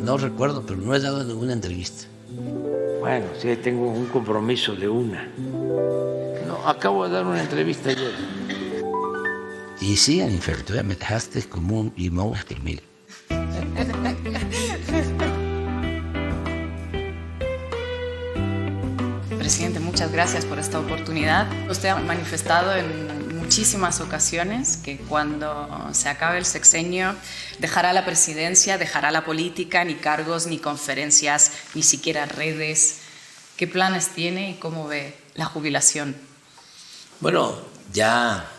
No recuerdo, pero no he dado ninguna entrevista. Bueno, sí, tengo un compromiso de una. No, acabo de dar una entrevista ayer. Y sí, Anifer, tú ya me dejaste como un limón mil. Presidente, muchas gracias por esta oportunidad. Usted ha manifestado en muchísimas ocasiones que cuando se acabe el sexenio dejará la presidencia, dejará la política, ni cargos, ni conferencias, ni siquiera redes. ¿Qué planes tiene y cómo ve la jubilación? Bueno, ya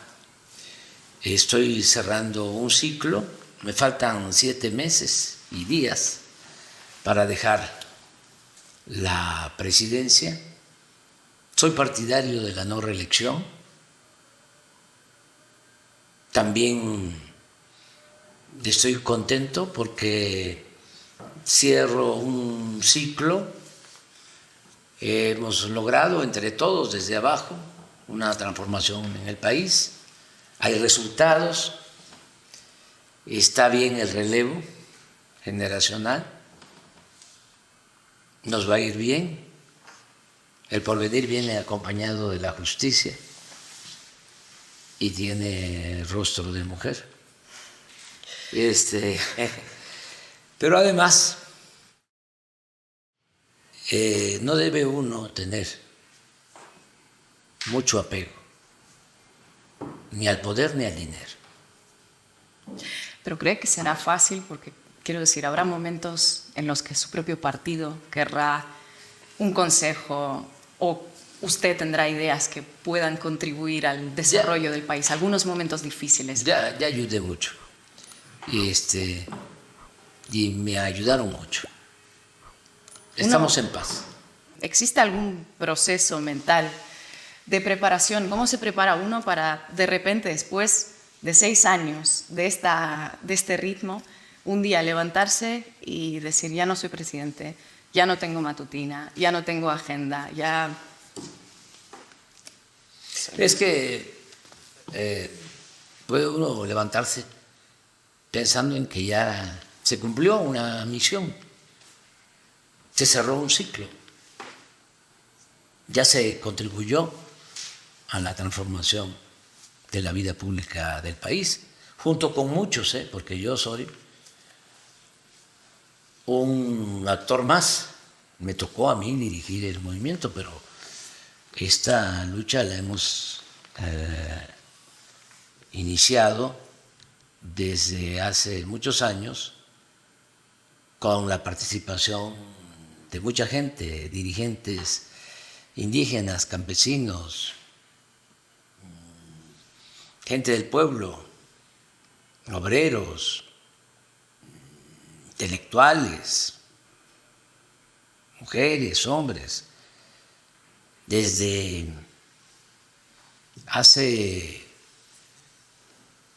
estoy cerrando un ciclo, me faltan 7 meses y días para dejar la presidencia. Soy partidario de la no reelección. También estoy contento porque cierro un ciclo. Hemos logrado entre todos desde abajo una transformación en el país. Hay resultados. Está bien el relevo generacional. Nos va a ir bien. El porvenir viene acompañado de la justicia y tiene rostro de mujer. Pero además, no debe uno tener mucho apego ni al poder ni al dinero. ¿Pero cree que será fácil? Porque, quiero decir, habrá momentos en los que su propio partido querrá un consejo o usted tendrá ideas que puedan contribuir al desarrollo del país, algunos momentos difíciles. Ya ayudé mucho y me ayudaron mucho. Estamos en paz. ¿Existe algún proceso mental de preparación? ¿Cómo se prepara uno para de repente, después de 6 años de este ritmo, un día levantarse y decir, ya no soy presidente, ya no tengo matutina, ya no tengo agenda, ya... Es que puede uno levantarse pensando en que ya se cumplió una misión, se cerró un ciclo, ya se contribuyó a la transformación de la vida pública del país, junto con muchos, porque yo soy un actor más. Me tocó a mí dirigir el movimiento, pero esta lucha la hemos iniciado desde hace muchos años con la participación de mucha gente, dirigentes indígenas, campesinos, gente del pueblo, obreros, intelectuales, mujeres, hombres. Desde hace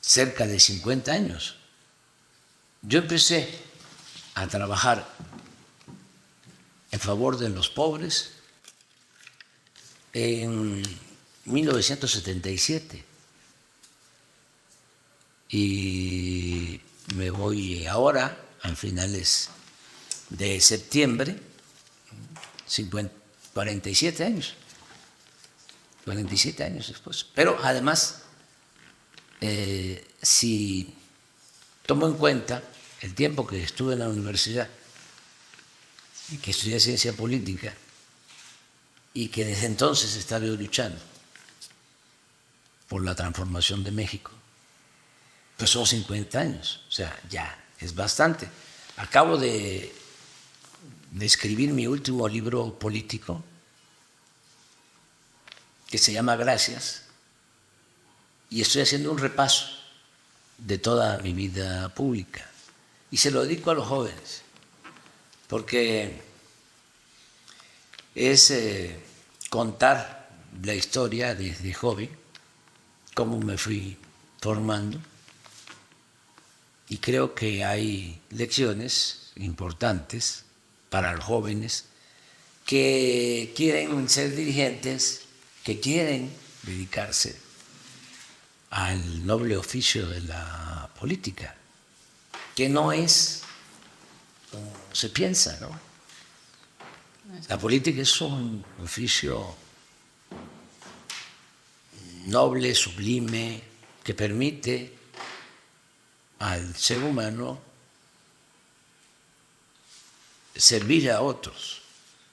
cerca de 50 años, yo empecé a trabajar en favor de los pobres en 1977 y me voy ahora, a finales de septiembre, 47 años. 47 años después. Pero además, si tomo en cuenta el tiempo que estuve en la universidad y que estudié ciencia política y que desde entonces estaba luchando por la transformación de México, pues son 50 años, o sea, ya es bastante. Acabo de escribir mi último libro político, que se llama Gracias, y estoy haciendo un repaso de toda mi vida pública. Y se lo dedico a los jóvenes, porque es contar la historia desde joven, cómo me fui formando, y creo que hay lecciones importantes para los jóvenes que quieren ser dirigentes, que quieren dedicarse al noble oficio de la política, que no es se piensa, ¿no? La política es un oficio noble, sublime, que permite al ser humano servir a otros,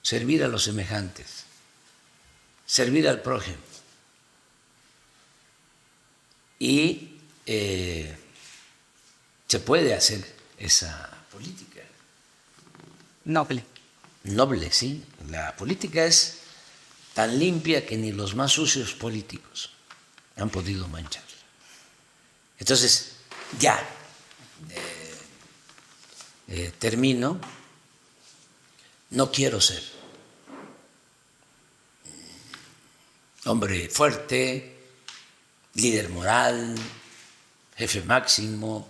servir a los semejantes, servir al prójimo. Y se puede hacer esa política. Noble. Noble, sí. La política es tan limpia que ni los más sucios políticos han podido mancharla. Entonces, ya, termino. No quiero ser hombre fuerte, líder moral, jefe máximo,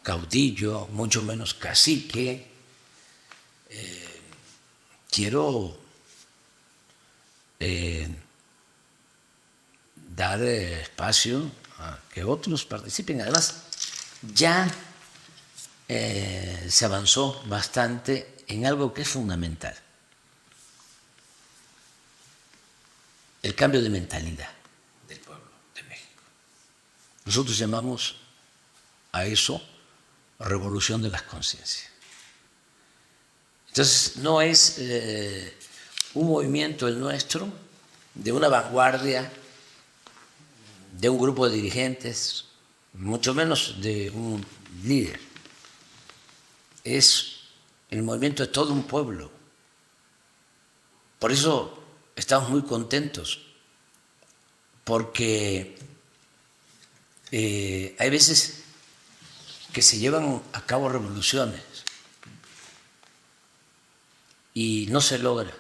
caudillo, mucho menos cacique. Quiero dar espacio a que otros participen. Además, ya se avanzó bastante en algo que es fundamental: el cambio de mentalidad del pueblo de México. Nosotros llamamos a eso revolución de las conciencias. Entonces, no es un movimiento el nuestro de una vanguardia, de un grupo de dirigentes, mucho menos de un líder. Es el movimiento de todo un pueblo. Por eso estamos muy contentos, porque hay veces que se llevan a cabo revoluciones y no se logra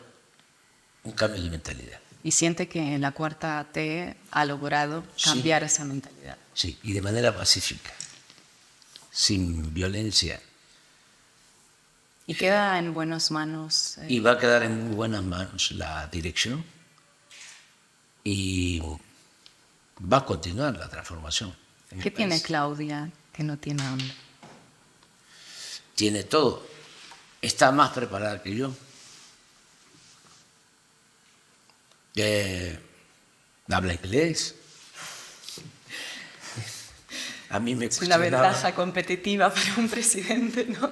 un cambio de mentalidad. Y siente que la Cuarta T ha logrado cambiar esa mentalidad. Sí, y de manera pacífica, sin violencia. Y queda en buenas manos. Y va a quedar en muy buenas manos la dirección y va a continuar la transformación. ¿Qué tiene Claudia que no tiene AMLO? Tiene todo. Está más preparada que yo. Habla inglés. A mí me es una ventaja competitiva para un presidente, ¿no?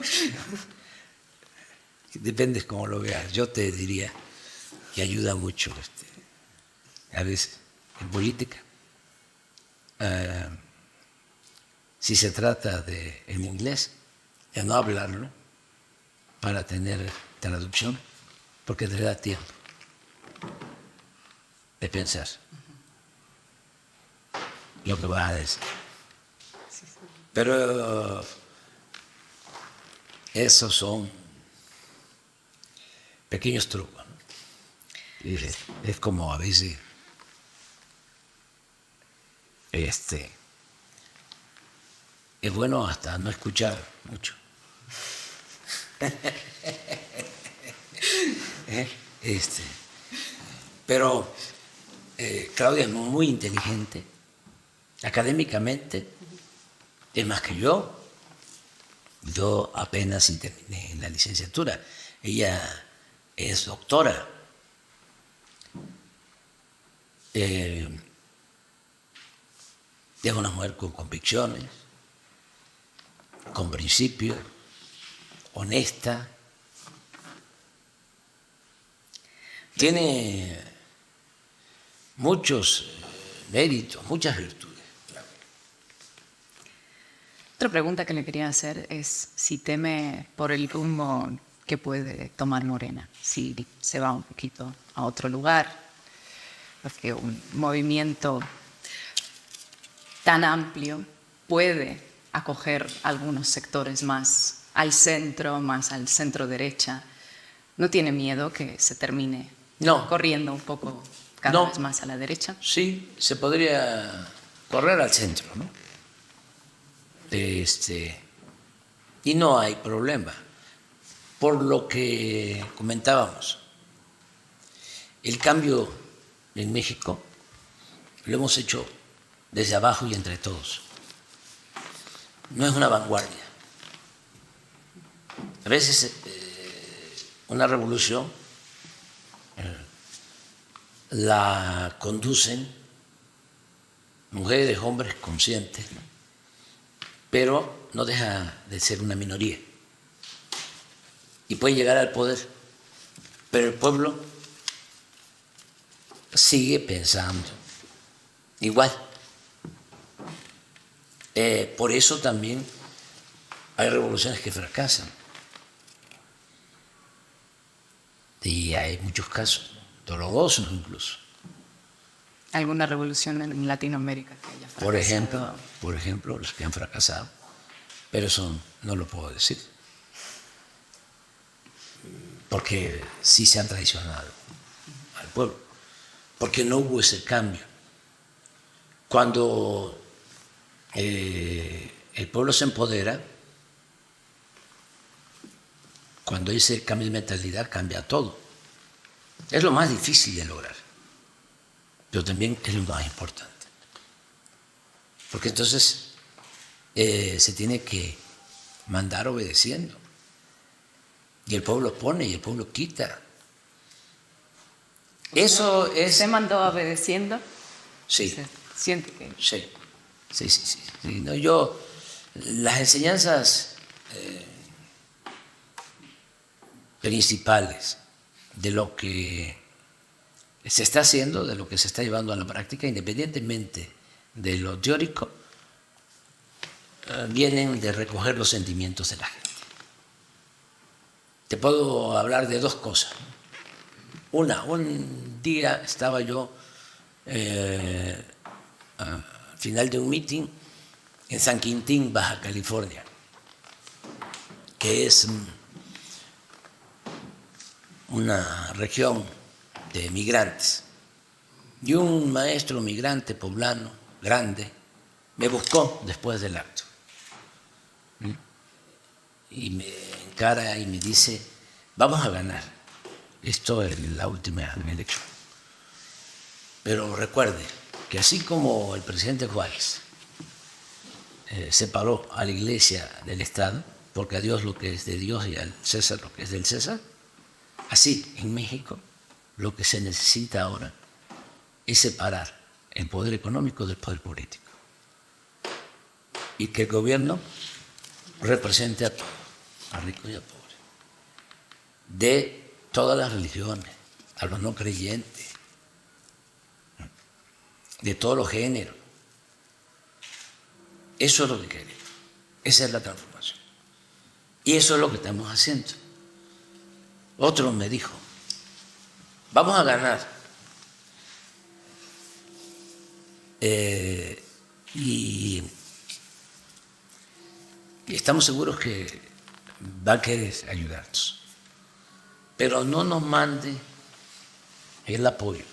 Depende cómo lo veas. Yo te diría que ayuda mucho a veces en política. Si se trata en inglés, de no hablarlo para tener traducción, porque te da tiempo de pensar lo que vas a decir. Pero esos son pequeños trucos, ¿no? Es como a veces es bueno hasta no escuchar mucho. Pero Claudia es muy inteligente, académicamente, es más que yo. Yo apenas terminé la licenciatura. Ella es doctora. Es una mujer con convicciones, con principios, honesta. Tiene muchos méritos, muchas virtudes. Otra pregunta que le quería hacer es si teme por el rumbo que puede tomar Morena, si se va un poquito a otro lugar, porque un movimiento tan amplio puede acoger algunos sectores más al centro derecha. ¿No tiene miedo que se termine corriendo un poco cada vez más a la derecha? Sí, se podría correr al centro, ¿no? Y no hay problema. Por lo que comentábamos, el cambio en México lo hemos hecho desde abajo y entre todos. No es una vanguardia. A veces una revolución la conducen mujeres, hombres conscientes, ¿no? Pero no deja de ser una minoría y puede llegar al poder, pero el pueblo sigue pensando igual. Por eso también hay revoluciones que fracasan y hay muchos casos dolorosos incluso. ¿Alguna revolución en Latinoamérica que haya fracasado? Por ejemplo, los que han fracasado, pero eso no lo puedo decir, porque sí se han traicionado al pueblo, porque no hubo ese cambio. Cuando el pueblo se empodera, cuando ese cambio de mentalidad cambia todo. Es lo más difícil de lograr, pero también es lo más importante, porque entonces se tiene que mandar obedeciendo, y el pueblo pone y el pueblo quita. Eso es... ¿Se mandó obedeciendo? Sí. Siente que... Sí. No, yo, las enseñanzas principales de lo que se está haciendo, de lo que se está llevando a la práctica, independientemente de lo teórico, vienen de recoger los sentimientos de la gente. Te puedo hablar de dos cosas. Un día estaba yo al final de un meeting en San Quintín, Baja California, que es una región de migrantes, y un maestro migrante poblano grande me buscó después del acto y me encara y me dice: vamos a ganar, esto es la última elección, pero recuerde que así como el presidente Juárez separó a la Iglesia del Estado, porque a Dios lo que es de Dios y al César lo que es del César, así en México lo que se necesita ahora es separar el poder económico del poder político y que el gobierno represente a todos, a ricos y a pobres, de todas las religiones, a los no creyentes, de todos los géneros. Eso es lo que queremos, esa es la transformación, y eso es lo que estamos haciendo. Otro me dijo: vamos a ganar, y estamos seguros que va a querer ayudarnos, pero no nos mande el apoyo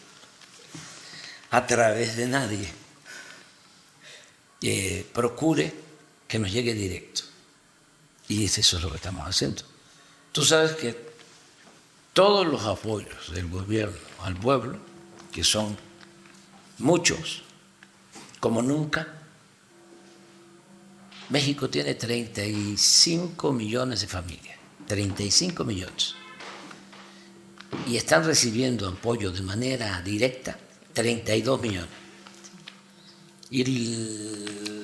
a través de nadie, procure que nos llegue directo, y eso es lo que estamos haciendo. Tú sabes que todos los apoyos del gobierno al pueblo, que son muchos, como nunca, México tiene 35 millones de familias, 35 millones, y están recibiendo apoyo de manera directa 32 millones. Y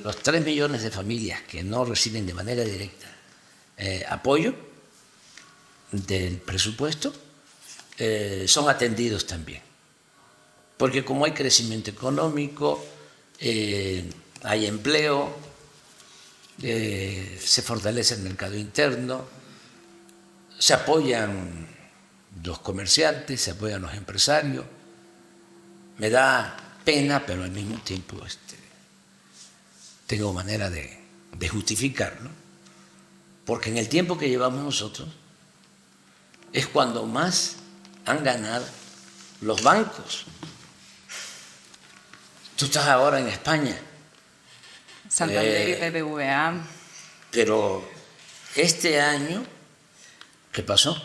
los 3 millones de familias que no reciben de manera directa apoyo del presupuesto son atendidos también, porque como hay crecimiento económico, hay empleo, se fortalece el mercado interno, se apoyan los comerciantes, se apoyan los empresarios. Me da pena, pero al mismo tiempo tengo manera de justificarlo, porque en el tiempo que llevamos nosotros es cuando más han ganado los bancos. Tú estás ahora en España. Santander y BBVA. Pero este año, ¿qué pasó?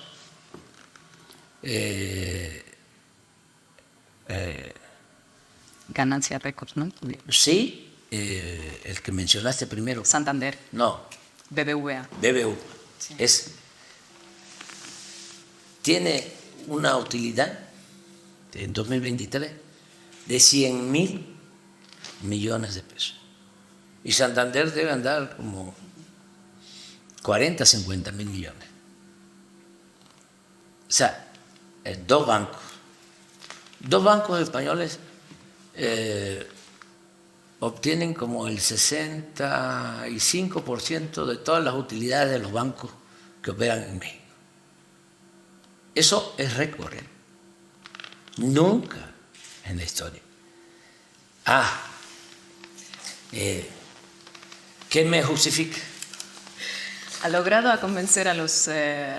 Ganancia récord, ¿no? Sí, el que mencionaste primero. Santander. No, BBVA. BBU. Sí. Es tiene una utilidad en 2023 de 100.000 millones de pesos. Y Santander debe andar como 40, 50 mil millones. O sea, dos bancos españoles obtienen como el 65% de todas las utilidades de los bancos que operan en México. Eso es récord, ¿eh? Nunca en la historia. ¿Qué me justifica? ¿Ha logrado convencer a los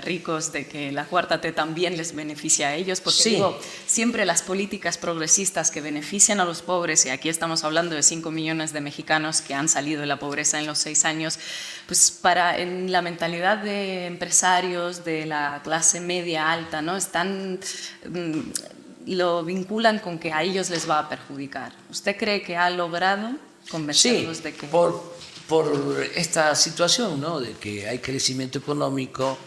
ricos de que la Cuarta T también les beneficia a ellos? Porque sí. digo, siempre las políticas progresistas que benefician a los pobres, y aquí estamos hablando de 5 millones de mexicanos que han salido de la pobreza en los 6 años, pues en la mentalidad de empresarios de la clase media alta, ¿no? Lo vinculan con que a ellos les va a perjudicar. ¿Usted cree que ha logrado convencerlos de que...? Por esta situación, ¿no?, de que hay crecimiento económico,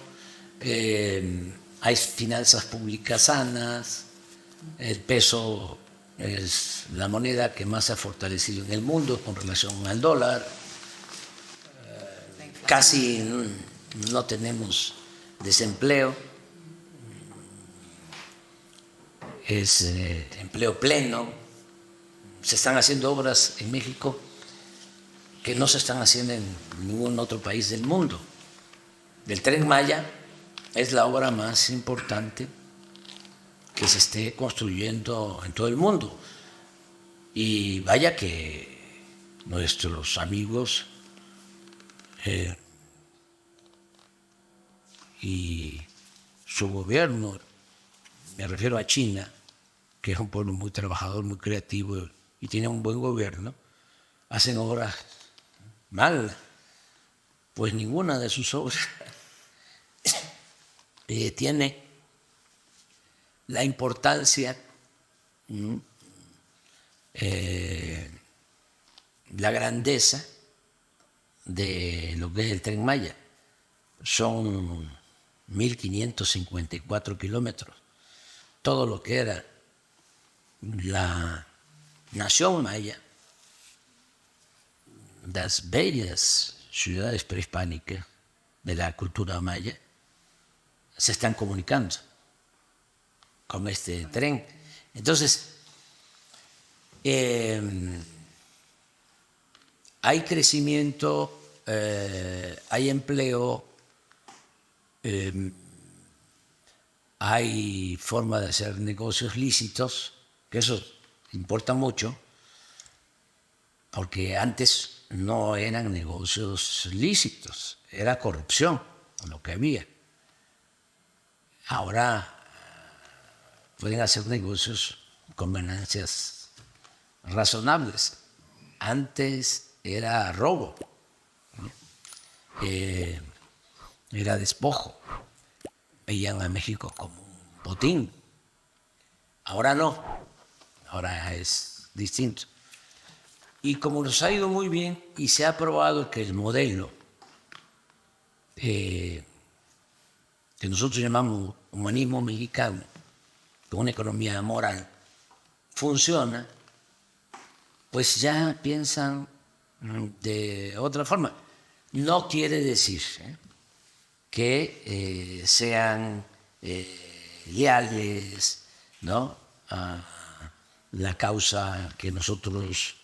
hay finanzas públicas sanas, el peso es la moneda que más se ha fortalecido en el mundo con relación al dólar, casi no tenemos desempleo, es empleo pleno, se están haciendo obras en México que no se están haciendo en ningún otro país del mundo. El Tren Maya es la obra más importante que se esté construyendo en todo el mundo. Y vaya que nuestros amigos y su gobierno, me refiero a China, que es un pueblo muy trabajador, muy creativo y tiene un buen gobierno, hacen obras mal, pues ninguna de sus obras tiene la importancia, la grandeza de lo que es el Tren Maya. Son 1.554 kilómetros. Todo lo que era la nación maya, las bellas ciudades prehispánicas de la cultura maya, se están comunicando con este tren. Entonces, hay crecimiento, hay empleo, hay forma de hacer negocios lícitos, que eso importa mucho, porque antes no eran negocios lícitos, era corrupción lo que había. Ahora pueden hacer negocios con ganancias razonables. Antes era robo, ¿no? Era despojo. Veían a México como un botín. Ahora no, ahora es distinto. Y como nos ha ido muy bien y se ha probado que el modelo que nosotros llamamos humanismo mexicano, con una economía moral, funciona, pues ya piensan de otra forma. No quiere decir que sean leales, ¿no?, a la causa que nosotros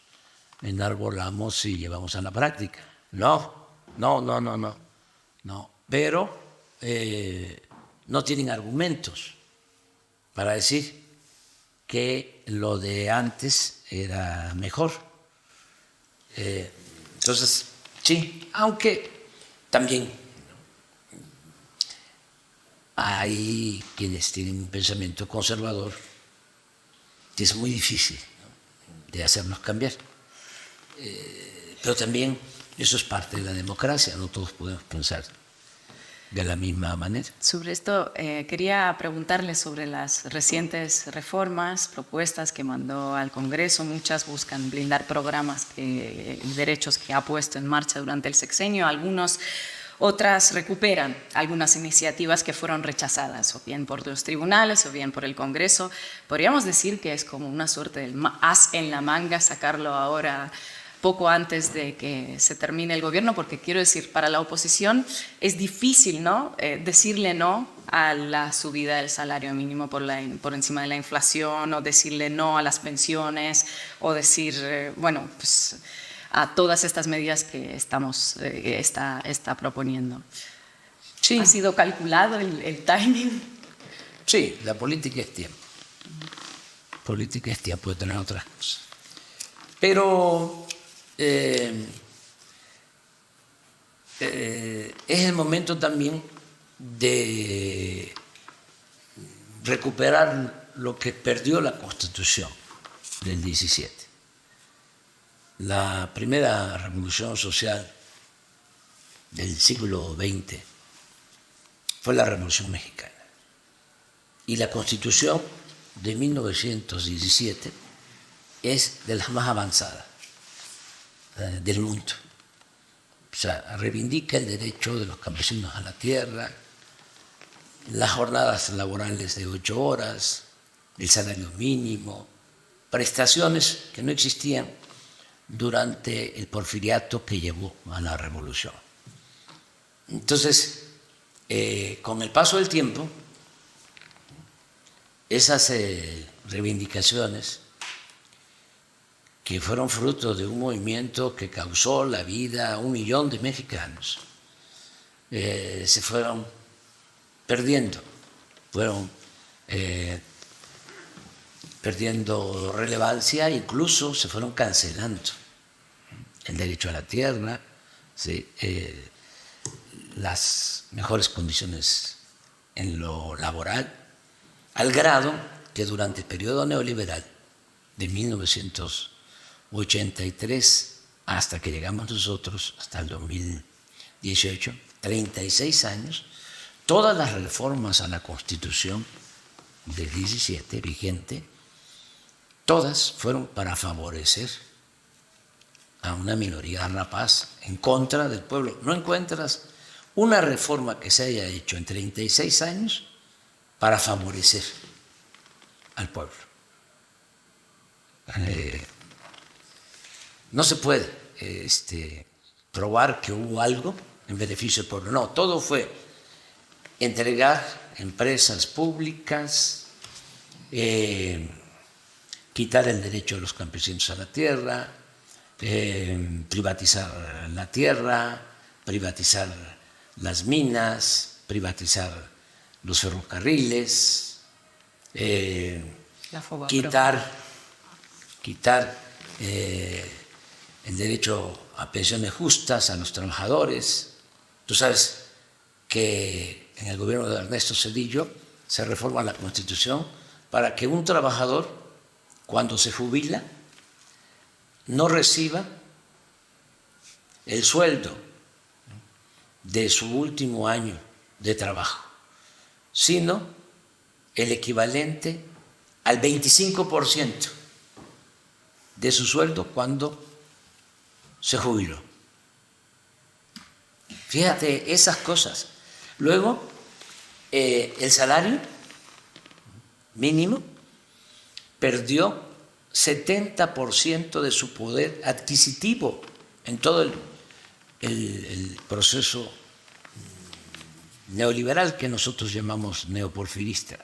enarbolamos y llevamos a la práctica. No. Pero no tienen argumentos para decir que lo de antes era mejor. Entonces, sí, aunque también hay quienes tienen un pensamiento conservador que es muy difícil, ¿no?, de hacernos cambiar. Pero también eso es parte de la democracia, no todos podemos pensar de la misma manera. Sobre esto, quería preguntarle sobre las recientes reformas, propuestas que mandó al Congreso. Muchas buscan blindar programas y derechos que ha puesto en marcha durante el sexenio. Algunos Otras recuperan algunas iniciativas que fueron rechazadas, o bien por los tribunales o bien por el Congreso. Podríamos decir que es como una suerte de as en la manga sacarlo ahora, poco antes de que se termine el gobierno, porque quiero decir, para la oposición es difícil, ¿no?, decirle no a la subida del salario mínimo por encima de la inflación, o decirle no a las pensiones, o decir, bueno, pues a todas estas medidas que está proponiendo. Sí. ¿Ha sido calculado el timing? Sí, la política es tiempo. Política es tiempo de tener otras cosas. Pero es el momento también de recuperar lo que perdió la Constitución del 17. La primera revolución social del siglo XX fue la Revolución Mexicana. Y la Constitución de 1917 es de las más avanzadas del mundo. O sea, reivindica el derecho de los campesinos a la tierra, las jornadas laborales de 8 horas, el salario mínimo, prestaciones que no existían durante el porfiriato que llevó a la revolución. Entonces, con el paso del tiempo, esas reivindicaciones, que fueron fruto de un movimiento que causó la vida a 1 millón de mexicanos, se fueron perdiendo, fueron perdiendo relevancia, incluso se fueron cancelando. El derecho a la tierra, ¿sí? Las mejores condiciones en lo laboral, al grado que durante el periodo neoliberal de 1983 hasta que llegamos nosotros, hasta el 2018, 36 años, todas las reformas a la Constitución del 17 vigente, todas fueron para favorecer a una minoría rapaz en contra del pueblo. No encuentras una reforma que se haya hecho en 36 años para favorecer al pueblo. No se puede probar que hubo algo en beneficio del pueblo. No, todo fue entregar empresas públicas, quitar el derecho de los campesinos a la tierra, privatizar la tierra, privatizar las minas, privatizar los ferrocarriles, quitar el derecho a pensiones justas a los trabajadores. Tú sabes que en el gobierno de Ernesto Zedillo se reforma la Constitución para que un trabajador, cuando se jubila, no reciba el sueldo de su último año de trabajo, sino el equivalente al 25% de su sueldo cuando se jubiló. Fíjate esas cosas. Luego, el salario mínimo perdió 70% de su poder adquisitivo en todo el proceso neoliberal que nosotros llamamos neoporfirista.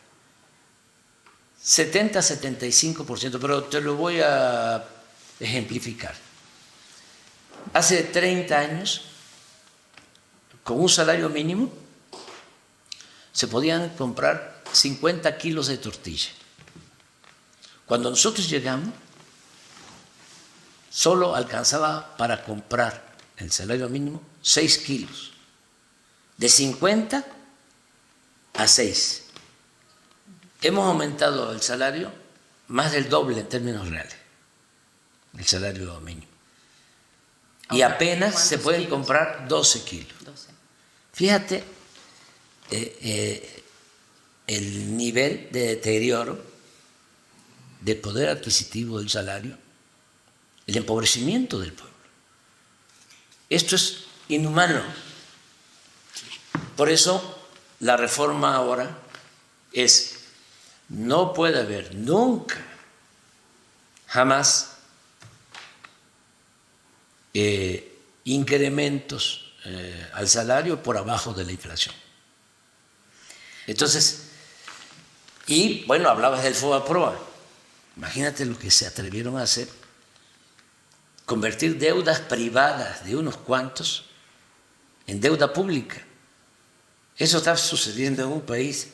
70-75%, pero te lo voy a ejemplificar. Hace 30 años, con un salario mínimo, se podían comprar 50 kilos de tortilla. Cuando nosotros llegamos, solo alcanzaba para comprar el salario mínimo 6 kilos, de 50 a 6. Hemos aumentado el salario más del doble en términos reales, el salario mínimo. Y apenas se pueden comprar 12 kilos. 12. Fíjate el nivel de deterioro del poder adquisitivo del salario, el empobrecimiento del pueblo. Esto es inhumano. Por eso la reforma ahora es, no puede haber nunca, jamás, incrementos al salario por abajo de la inflación. Entonces, y bueno, hablabas del FOBAPROA. Imagínate lo que se atrevieron a hacer, convertir deudas privadas de unos cuantos en deuda pública. Eso está sucediendo en un país.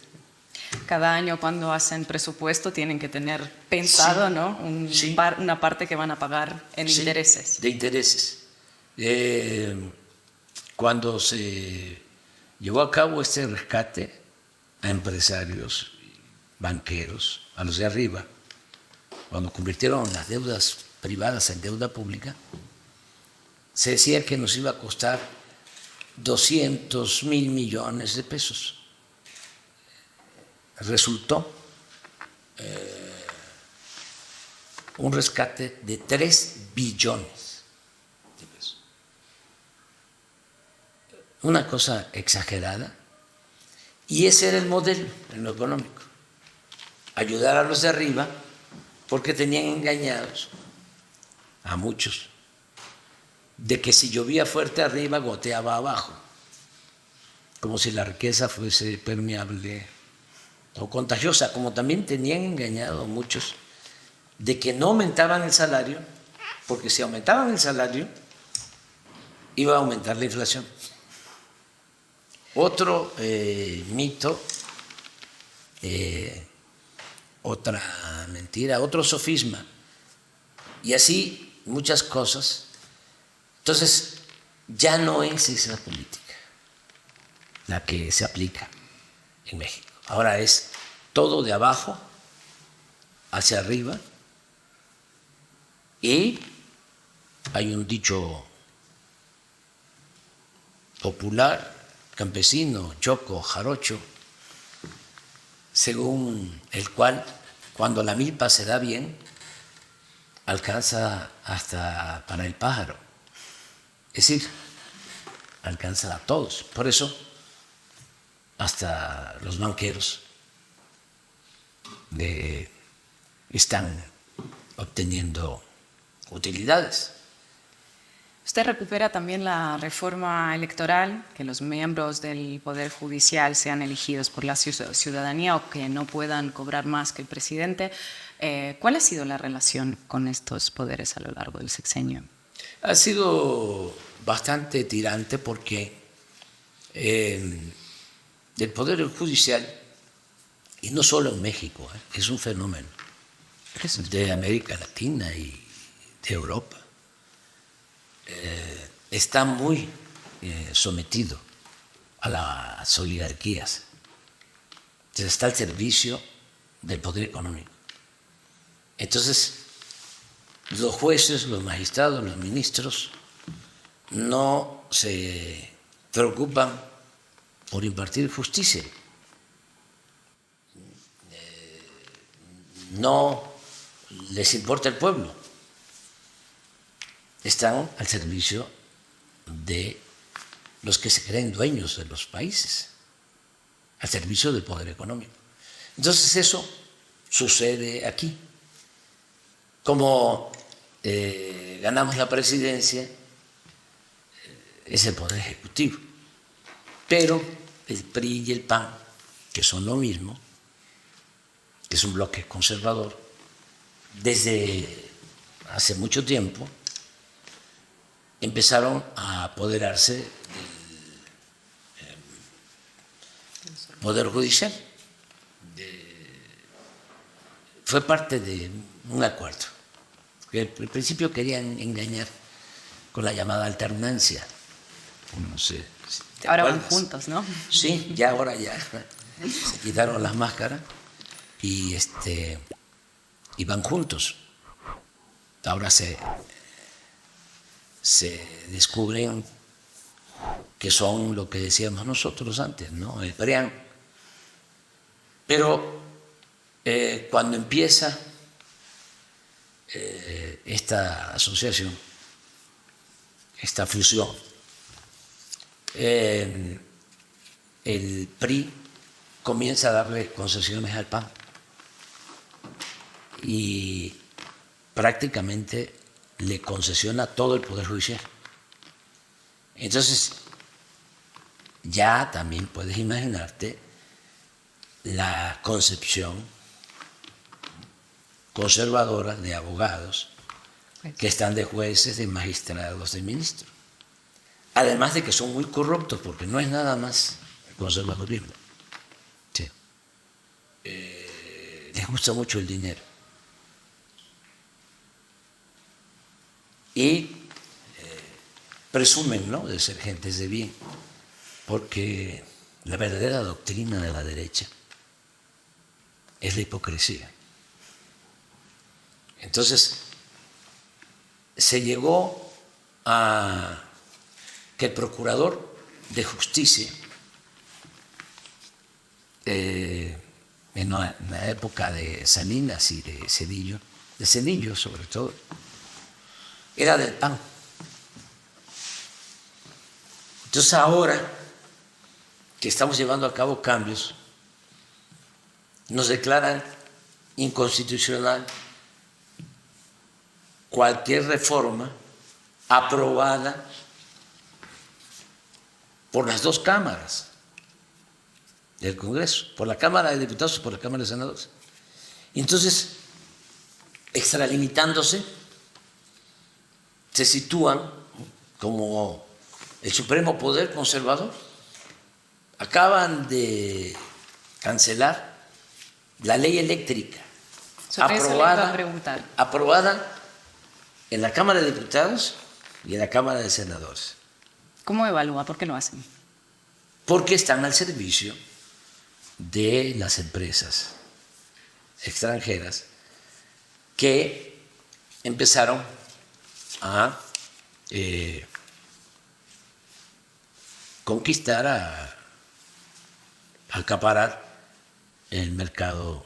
Cada año cuando hacen presupuesto tienen que tener pensado, Sí, ¿no? sí. Una parte que van a pagar en Sí, intereses. de intereses. Cuando se llevó a cabo este rescate a empresarios, banqueros, a los de arriba, cuando convirtieron las deudas privadas en deuda pública, se decía que nos iba a costar 200 mil millones de pesos. Resultó un rescate de 3 billones de pesos. Una cosa exagerada. Y ese era el modelo en lo económico. Ayudar a los de arriba porque tenían engañados a muchos de que si llovía fuerte arriba goteaba abajo, como si la riqueza fuese permeable o contagiosa, como también tenían engañado a muchos de que no aumentaban el salario, porque si aumentaban el salario iba a aumentar la inflación. Otro mito, otra mentira, otro sofisma, y así muchas cosas. Entonces, ya no es esa política la que se aplica en México. Ahora es todo de abajo hacia arriba, y hay un dicho popular, campesino, choco, jarocho, según el cual cuando la milpa se da bien, alcanza hasta para el pájaro. Es decir, alcanza a todos. Por eso, hasta los banqueros están obteniendo utilidades. Usted recupera también la reforma electoral, que los miembros del Poder Judicial sean elegidos por la ciudadanía o que no puedan cobrar más que el presidente. ¿Cuál ha sido la relación con estos poderes a lo largo del sexenio? Ha sido bastante tirante porque el Poder Judicial, y no solo en México, es un fenómeno de América Latina y de Europa, está muy sometido a las oligarquías. Entonces está al servicio del poder económico. Entonces, los jueces, los magistrados, los ministros no se preocupan por impartir justicia. No les importa el pueblo. Están al servicio de los que se creen dueños de los países, al servicio del poder económico. Entonces eso sucede aquí. Como ganamos la presidencia, es el poder ejecutivo, pero el PRI y el PAN, que son lo mismo, que es un bloque conservador, desde hace mucho tiempo empezaron a apoderarse del Poder Judicial. Fue parte de un acuerdo, que al principio querían engañar con la llamada alternancia. No sé si te ahora acuerdas. van juntos, ¿no? Sí, ya ahora ya se quitaron las máscaras y van juntos. Ahora se descubren que son lo que decíamos nosotros antes, ¿no? El PRIAN. Pero cuando empieza esta asociación, esta fusión, el PRI comienza a darle concesiones al PAN y prácticamente le concesiona todo el Poder Judicial. Entonces, ya también puedes imaginarte la concepción conservadora de abogados que están de jueces, de magistrados, de ministros. Además de que son muy corruptos, porque no es nada más el conservadurismo. Sí. Les gusta mucho el dinero. Y presumen, ¿no?, de ser gentes de bien, porque la verdadera doctrina de la derecha es la hipocresía. Entonces, se llegó a que el procurador de justicia, en la época de Salinas y de Zedillo sobre todo, era del PAN. Entonces ahora que estamos llevando a cabo cambios, nos declaran inconstitucional cualquier reforma aprobada por las dos cámaras del Congreso, por la Cámara de Diputados y por la Cámara de Senadores. Y entonces, extralimitándose, se sitúan como el supremo poder conservador. Acaban de cancelar la ley eléctrica aprobada en la Cámara de Diputados y en la Cámara de Senadores. ¿Cómo evalúa? ¿Por qué lo hacen? Porque están al servicio de las empresas extranjeras que empezaron a conquistar, a acaparar el mercado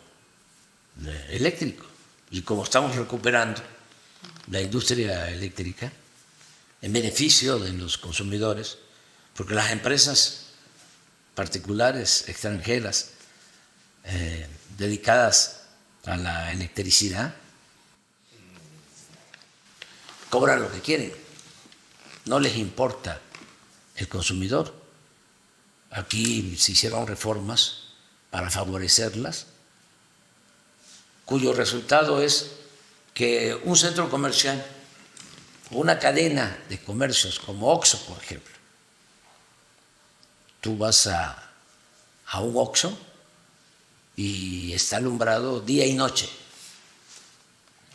eléctrico. Y como estamos recuperando la industria eléctrica en beneficio de los consumidores, porque las empresas particulares extranjeras dedicadas a la electricidad cobran lo que quieren, no les importa el consumidor. Aquí se hicieron reformas para favorecerlas, cuyo resultado es que un centro comercial o una cadena de comercios como Oxxo, por ejemplo, tú vas a un Oxxo y está alumbrado día y noche.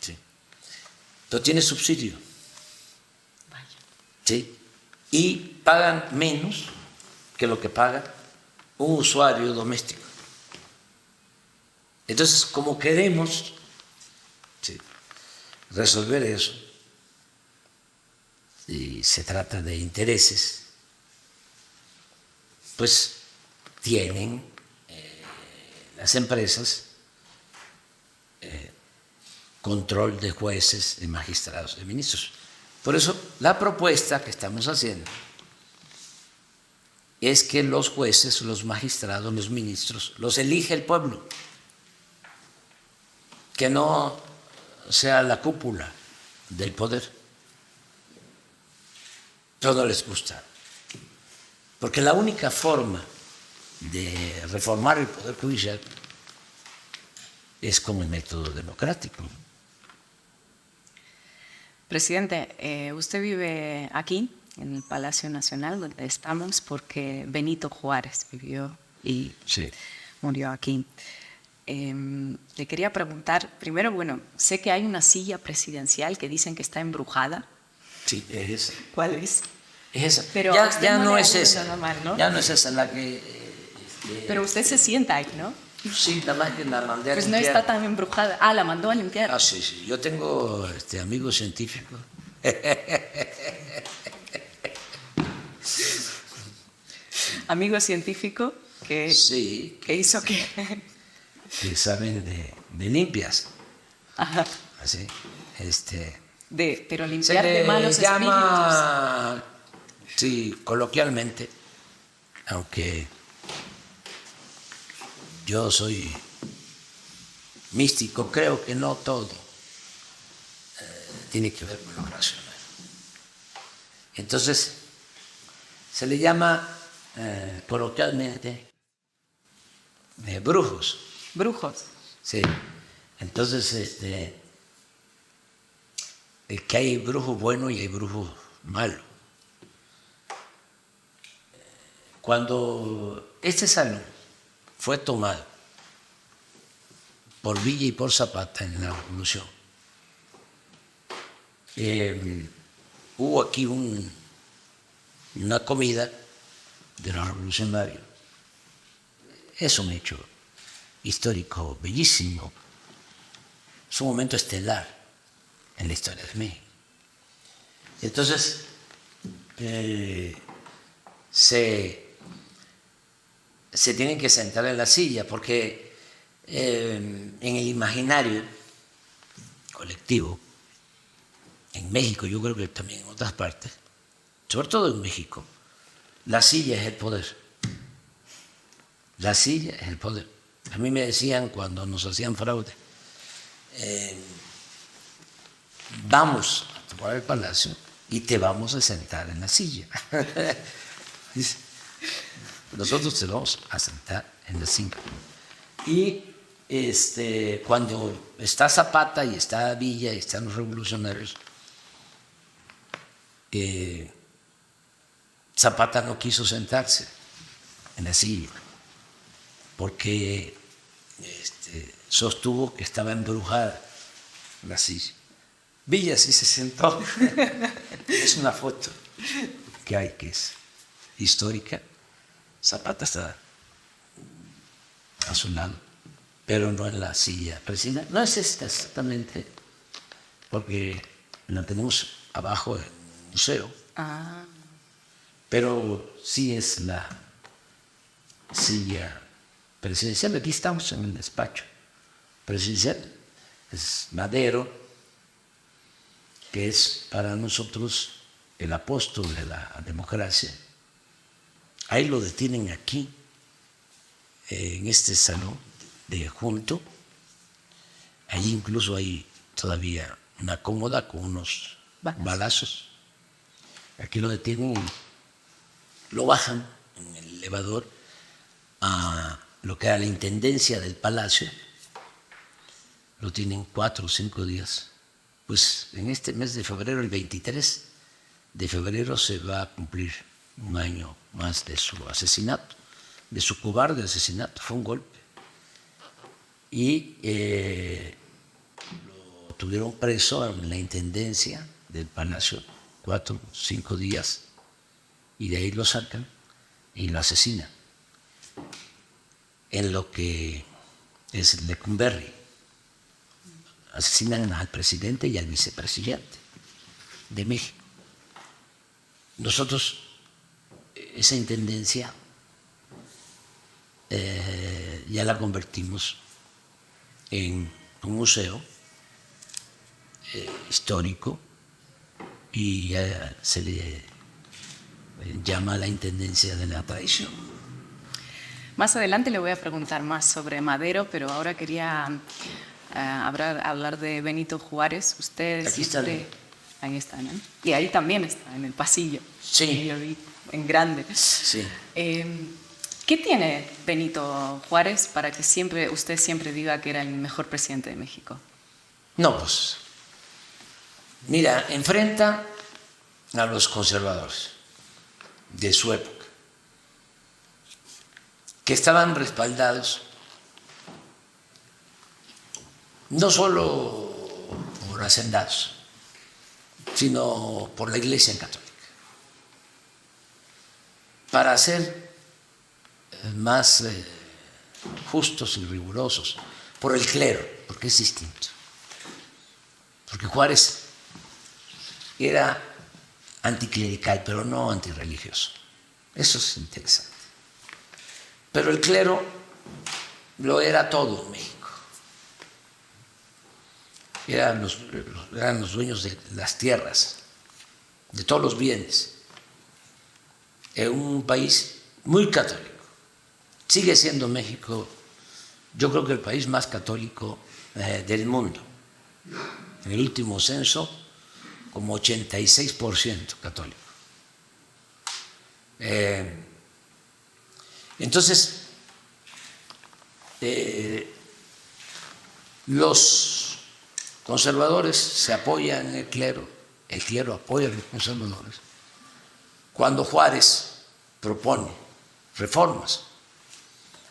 ¿Sí? Pero tiene subsidio. ¿Sí? Y pagan menos que lo que paga un usuario doméstico. Entonces, como queremos, ¿sí?, resolver eso, y se trata de intereses, pues tienen las empresas control de jueces, de magistrados, de ministros. Por eso la propuesta que estamos haciendo es que los jueces, los magistrados, los ministros los elige el pueblo, que no sea la cúpula del poder. Pero no les gusta, porque la única forma de reformar el Poder Judicial es con el método democrático. Presidente, usted vive aquí, en el Palacio Nacional, donde estamos, porque Benito Juárez vivió y murió aquí. Le quería preguntar, primero, bueno, sé que hay una silla presidencial que dicen que está embrujada. Sí, es esa. ¿Cuál es? Es esa. Pero ya no es esa. Normal, ¿no? Ya no es esa la que... Pero usted se sienta ahí, ¿no? Sí, nada más que la mandé a pues limpiar. No está tan embrujada. Ah, la mandó a limpiar. Ah, sí, sí. Yo tengo amigos científicos. Amigo científico que, sí, que hizo que saben de limpias. Ajá. Así, pero limpiar de malos se llama, sí, coloquialmente, aunque yo soy místico, creo que no todo tiene que ver con lo racional. Entonces, se le llama coloquialmente brujos. Brujos. Sí. Entonces, que hay brujos buenos y hay brujos malos. Cuando este salón fue tomado por Villa y por Zapata en la Revolución, hubo aquí una comida de los revolucionarios. Es un hecho histórico bellísimo. Es un momento estelar en la historia de México. Entonces, se tienen que sentar en la silla porque en el imaginario colectivo, en México, yo creo que también en otras partes, sobre todo en México, la silla es el poder. La silla es el poder. A mí me decían cuando nos hacían fraude, vamos a tomar el palacio y te vamos a sentar en la silla. Nosotros te vamos a sentar en la silla. Y cuando está Zapata y está Villa y están los revolucionarios, Zapata no quiso sentarse en la silla porque sostuvo que estaba embrujada la silla. Villa sí se sentó. Es una foto que hay que es histórica. Zapata está a su lado, pero no en la silla presidencial. No es esta exactamente, porque la tenemos abajo en el museo. Ah. Pero sí es la silla presidencial. Aquí estamos en el despacho presidencial. Es Madero, que es para nosotros el apóstol de la democracia. Ahí lo detienen aquí, en este salón de junto. Allí incluso hay todavía una cómoda con unos balazos. Aquí lo detienen y lo bajan en el elevador a lo que era la intendencia del palacio. Lo tienen 4 o 5 días. Pues en este mes de febrero, el 23 de febrero, se va a cumplir un año más de su asesinato, de su cobarde asesinato. Fue un golpe. Y lo tuvieron preso en la intendencia del palacio 4 o 5 días y de ahí lo sacan y lo asesinan en lo que es Lecumberri. Asesinan al presidente y al vicepresidente de México. Nosotros esa intendencia ya la convertimos en un museo histórico y ya se le llama la intendencia de la traición. Más adelante le voy a preguntar más sobre Madero, pero ahora quería hablar de Benito Juárez. Usted Aquí siempre... Ahí está, ¿no? Y ahí también está, en el pasillo. Sí. Yo vi en grande. Sí. ¿Qué tiene Benito Juárez para que usted siempre diga que era el mejor presidente de México? No, pues, mira, enfrenta a los conservadores de su época, que estaban respaldados no solo por hacendados, sino por la Iglesia Católica, para ser más justos y rigurosos, por el clero, porque es distinto. Porque Juárez era anticlerical, pero no antirreligioso. Eso es interesante. Pero el clero lo era todo en México. Eran los dueños de las tierras, de todos los bienes. En un país muy católico. Sigue siendo México yo creo que el país más católico del mundo. En el último censo, como 86% católico. Entonces, los conservadores se apoyan en el clero apoya a los conservadores. Cuando Juárez propone reformas,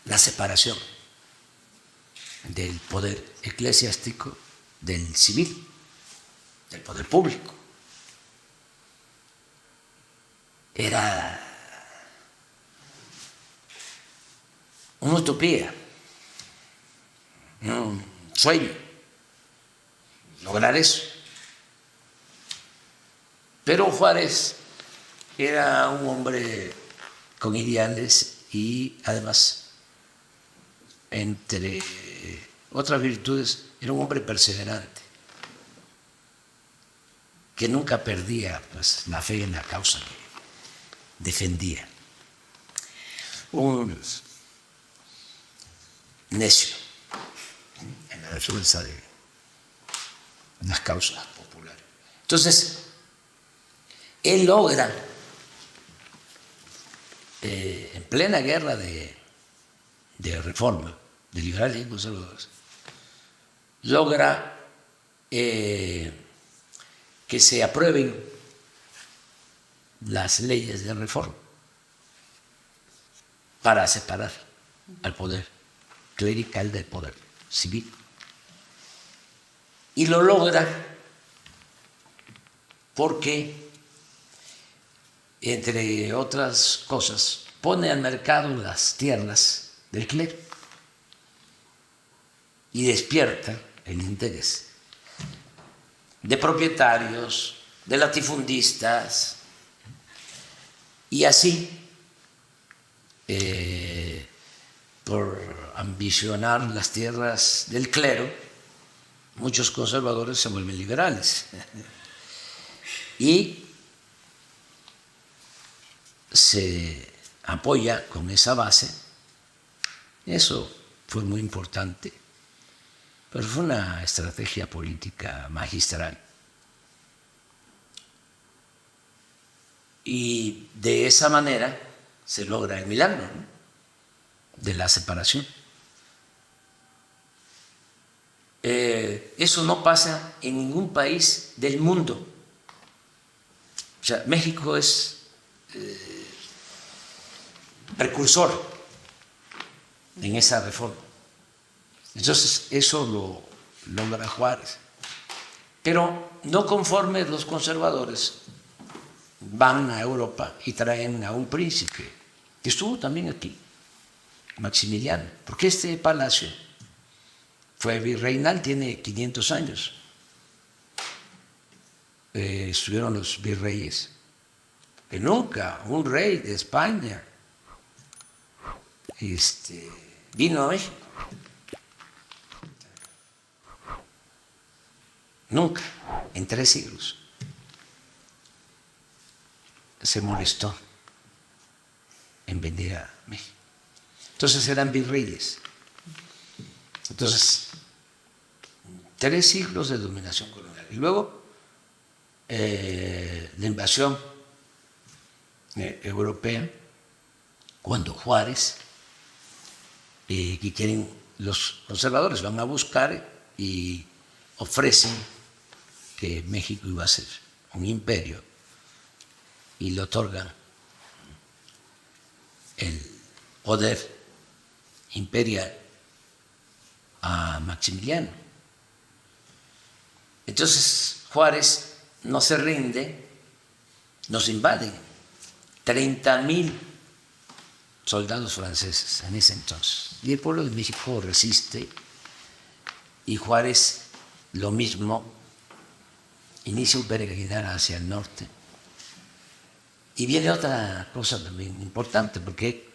la separación del poder eclesiástico del civil, del poder público, era una utopía, un sueño, lograr eso. Pero Juárez era un hombre con ideales y además, entre otras virtudes, era un hombre perseverante, que nunca perdía pues, la fe en la causa que defendía. Un necio en la defensa de las causas populares. Entonces, él logra, en plena guerra de reforma, de liberales y conservadores, logra que se aprueben las leyes de reforma para separar al poder clerical del poder civil. Y lo logra porque, entre otras cosas, pone al mercado las tierras del clero y despierta el interés de propietarios, de latifundistas, y así, por ambicionar las tierras del clero, muchos conservadores se vuelven liberales y se apoya con esa base. Eso fue muy importante, pero fue una estrategia política magistral. Y de esa manera se logra el milagro, ¿no?, de la separación. Eso no pasa en ningún país del mundo. O sea, México es precursor en esa reforma. Entonces, eso lo logra Juárez. Pero no conformes los conservadores, van a Europa y traen a un príncipe que estuvo también aquí, Maximiliano, porque este palacio fue virreinal, tiene 500 años. Estuvieron los virreyes, que nunca un rey de España vino a México. Nunca, en 3 siglos. Se molestó en venir a México. Entonces eran virreyes. Entonces, 3 siglos de dominación colonial. Y luego, la invasión europea, cuando Juárez, que quieren, los conservadores van a buscar y ofrecen que México iba a ser un imperio, y le otorgan el poder imperial a Maximiliano. Entonces Juárez no se rinde, nos invaden 30,000 soldados franceses en ese entonces, y el pueblo de México resiste, y Juárez lo mismo, inicia un peregrinar hacia el norte. Y viene otra cosa también importante, porque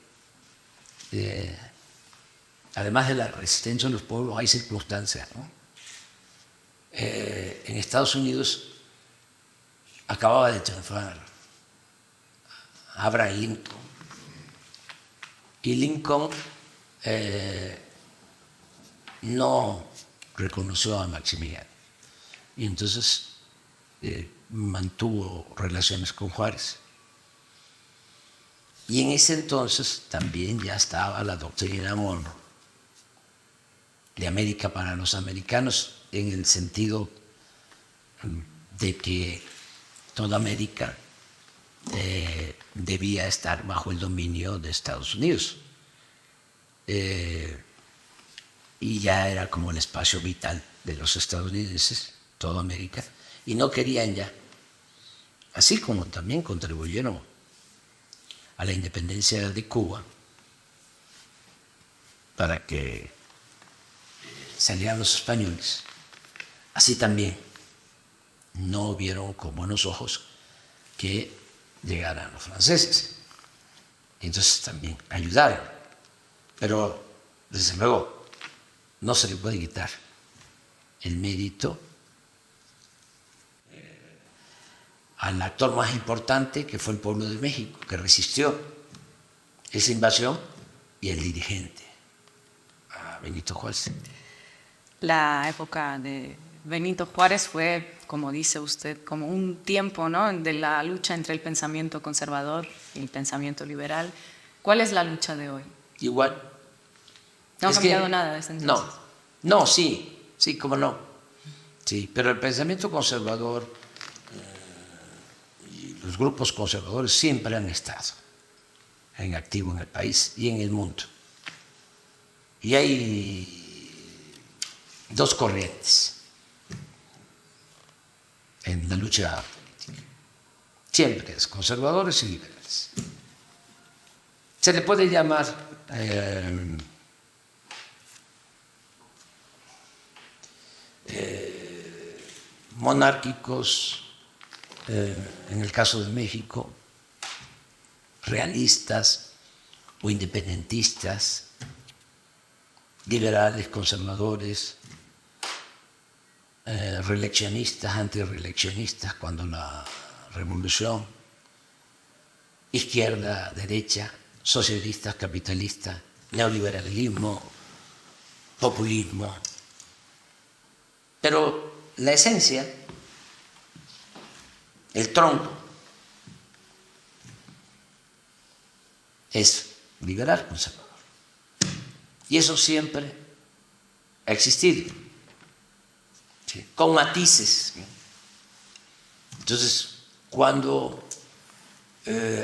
además de la resistencia de los pueblos, hay circunstancias, ¿no? En Estados Unidos acababa de triunfar Abraham Lincoln, y Lincoln no reconoció a Maximiliano y entonces mantuvo relaciones con Juárez. Y en ese entonces también ya estaba la doctrina Monroe de América para los americanos, en el sentido de que toda América debía estar bajo el dominio de Estados Unidos. Y ya era como el espacio vital de los estadounidenses, toda América, y no querían ya, así como también contribuyeron a la independencia de Cuba para que salieran los españoles, así también no vieron con buenos ojos que llegaran los franceses. Entonces también ayudaron, pero desde luego no se le puede quitar el mérito al actor más importante, que fue el pueblo de México, que resistió esa invasión, y el dirigente, a Benito Juárez. La época de Benito Juárez fue, como dice usted, como un tiempo, ¿no?, de la lucha entre el pensamiento conservador y el pensamiento liberal. ¿Cuál es la lucha de hoy? Igual. ¿No ha cambiado nada desde entonces? No, sí, cómo no. Sí, pero el pensamiento conservador y los grupos conservadores siempre han estado en activo en el país y en el mundo. Y hay dos corrientes en la lucha política. Siempre es conservadores y liberales. Se le puede llamar monárquicos, en el caso de México, realistas o independentistas, liberales, conservadores, reeleccionistas, antireeleccionistas cuando la revolución, izquierda, derecha, socialistas, capitalistas, neoliberalismo, populismo. Pero la esencia, el tronco, es liberal conservador. Y eso siempre ha existido, ¿sí?, con matices. Entonces, cuando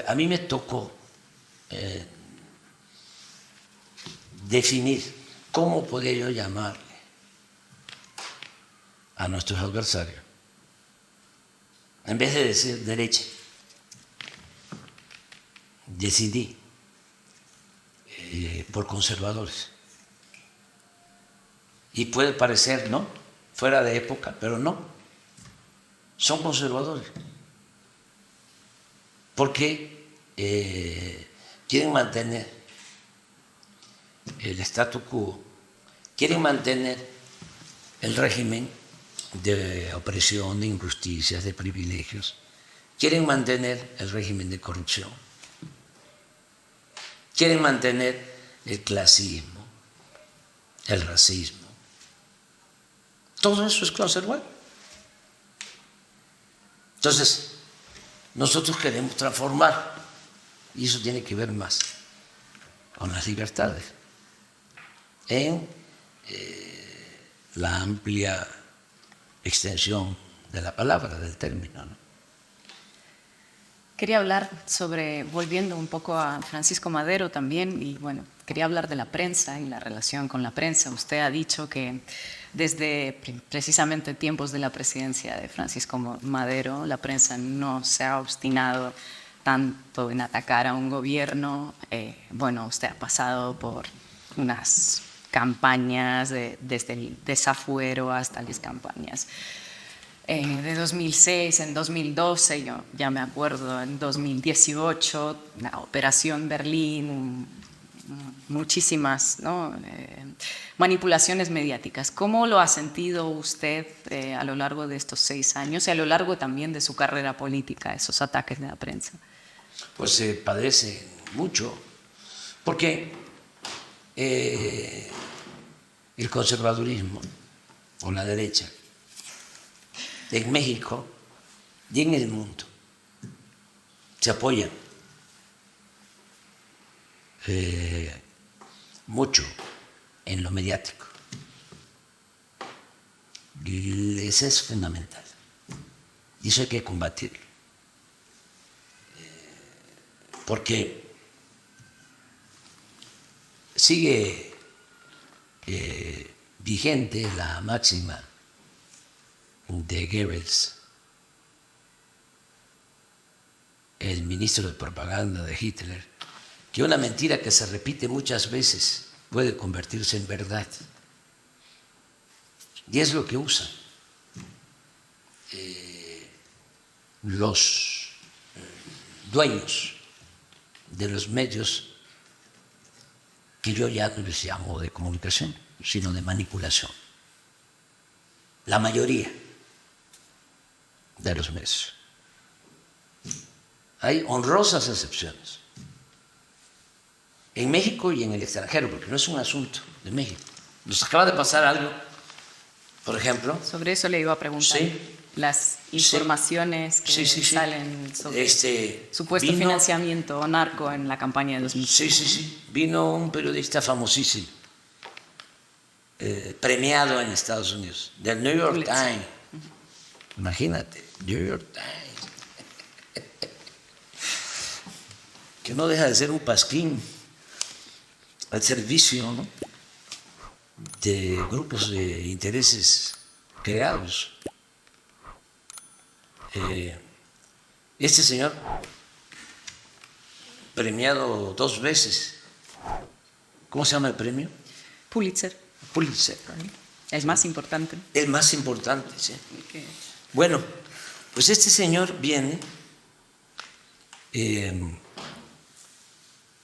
a mí me tocó definir cómo podía yo llamarle a nuestros adversarios, en vez de decir derecha, decidí por conservadores. Y puede parecer, ¿no?, fuera de época, pero no, son conservadores, porque quieren mantener el statu quo, quieren mantener el régimen de opresión, de injusticias, de privilegios, quieren mantener el régimen de corrupción, quieren mantener el clasismo, el racismo. Todo eso es conservar. Entonces, nosotros queremos transformar, y eso tiene que ver más con las libertades, en la amplia extensión de la palabra, del término, ¿no? Quería hablar sobre, volviendo un poco a Francisco Madero también, y bueno, quería hablar de la prensa y la relación con la prensa. Usted ha dicho que desde precisamente tiempos de la presidencia de Francisco Madero, la prensa no se ha obstinado tanto en atacar a un gobierno. Bueno, usted ha pasado por unas campañas desde el desafuero hasta las campañas de 2006, en 2012, yo ya me acuerdo, en 2018, la Operación Berlín, muchísimas, ¿no?, manipulaciones mediáticas. ¿Cómo lo ha sentido usted a lo largo de estos 6 años y a lo largo también de su carrera política, esos ataques de la prensa? Pues se padece mucho, porque el conservadurismo o la derecha en México y en el mundo se apoyan mucho en lo mediático. Y eso es fundamental. Y eso hay que combatirlo. Porque sigue vigente la máxima de Goebbels, el ministro de propaganda de Hitler, que una mentira que se repite muchas veces puede convertirse en verdad. Y es lo que usan los dueños de los medios, que yo ya no les llamo de comunicación, sino de manipulación. La mayoría de los medios. Hay honrosas excepciones en México y en el extranjero, porque no es un asunto de México. Nos acaba de pasar algo, por ejemplo. Sobre eso le iba a preguntar. Sí. Las informaciones que salen sobre supuesto financiamiento narco en la campaña de 2005. Sí. Vino un periodista famosísimo, premiado en Estados Unidos, del New York Times. Imagínate, New York Times. Que no deja de ser un pasquín al servicio, ¿no?, de grupos de intereses creados. Este señor, premiado 2 veces, ¿cómo se llama el premio? Pulitzer. El más importante. El más importante, sí. Bueno, pues este señor viene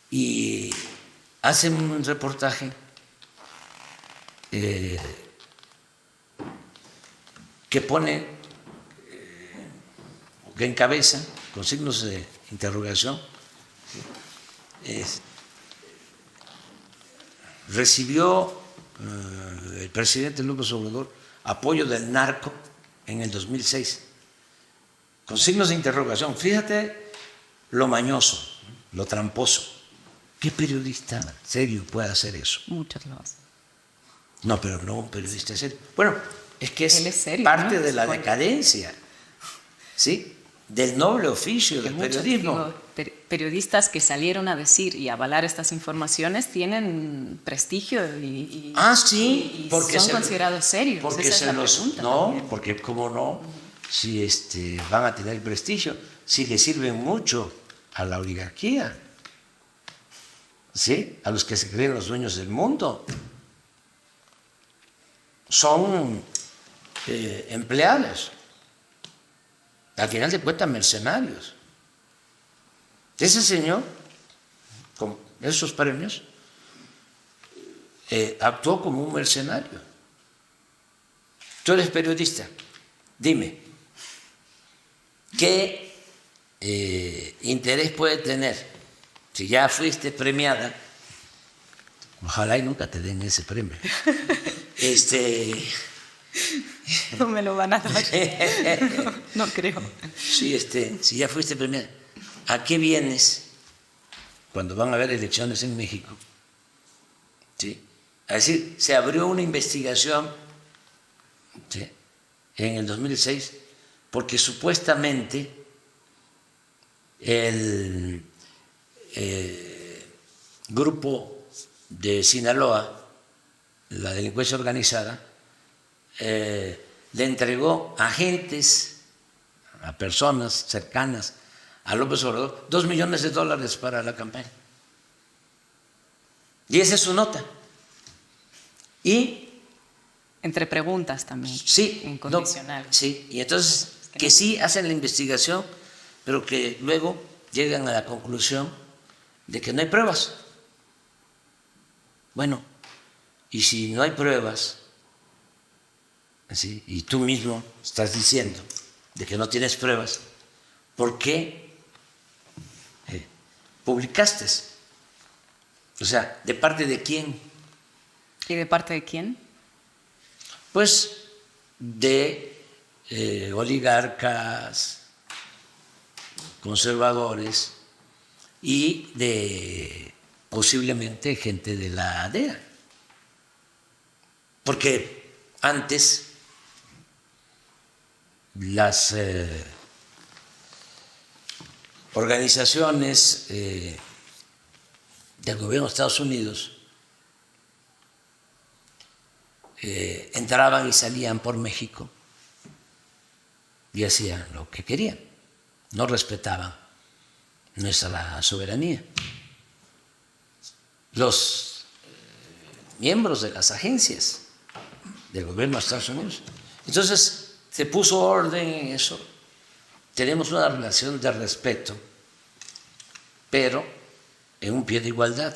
y hace un reportaje que pone, que encabeza con signos de interrogación, recibió el presidente López Obrador apoyo del narco en el 2006, con signos de interrogación. Fíjate lo mañoso, lo tramposo. ¿Qué periodista serio puede hacer eso? Muchos lo hacen. No, pero no un periodista serio. Bueno, es que Él es serio, parte ¿no? de la decadencia, ¿sí?, del noble oficio del periodismo. Periodistas que salieron a decir y avalar estas informaciones tienen prestigio y porque son considerados serios. Porque esa es la pregunta también. Porque cómo no, si van a tener prestigio, si le sirven mucho a la oligarquía, ¿sí?, a los que se creen los dueños del mundo. Son empleados, al final de cuentas mercenarios. Ese señor, con esos premios, actuó como un mercenario. Tú eres periodista, dime, ¿qué interés puede tener si ya fuiste premiada? Ojalá y nunca te den ese premio. No me lo van a dar. No creo. Sí, si ya fuiste premiada, ¿a qué vienes cuando van a haber elecciones en México? ¿Sí? Es decir, se abrió una investigación, ¿sí?, en el 2006 porque supuestamente el grupo de Sinaloa, la delincuencia organizada, le entregó a agentes, a personas cercanas a López Obrador, $2 millones para la campaña. Y esa es su nota. Y entre preguntas también. Sí, incondicional. Sí, y entonces que sí hacen la investigación, pero que luego llegan a la conclusión de que no hay pruebas. Bueno, y si no hay pruebas, ¿sí?, y tú mismo estás diciendo de que no tienes pruebas, ¿por qué publicaste? O sea, ¿de parte de quién? ¿Y de parte de quién? pues de oligarcas, conservadores y de posiblemente gente de la DEA. Porque antes las organizaciones del gobierno de Estados Unidos entraban y salían por México y hacían lo que querían, no respetaban nuestra soberanía. Los miembros de las agencias del gobierno de Estados Unidos. Entonces se puso orden en eso, tenemos una relación de respeto, pero en un pie de igualdad,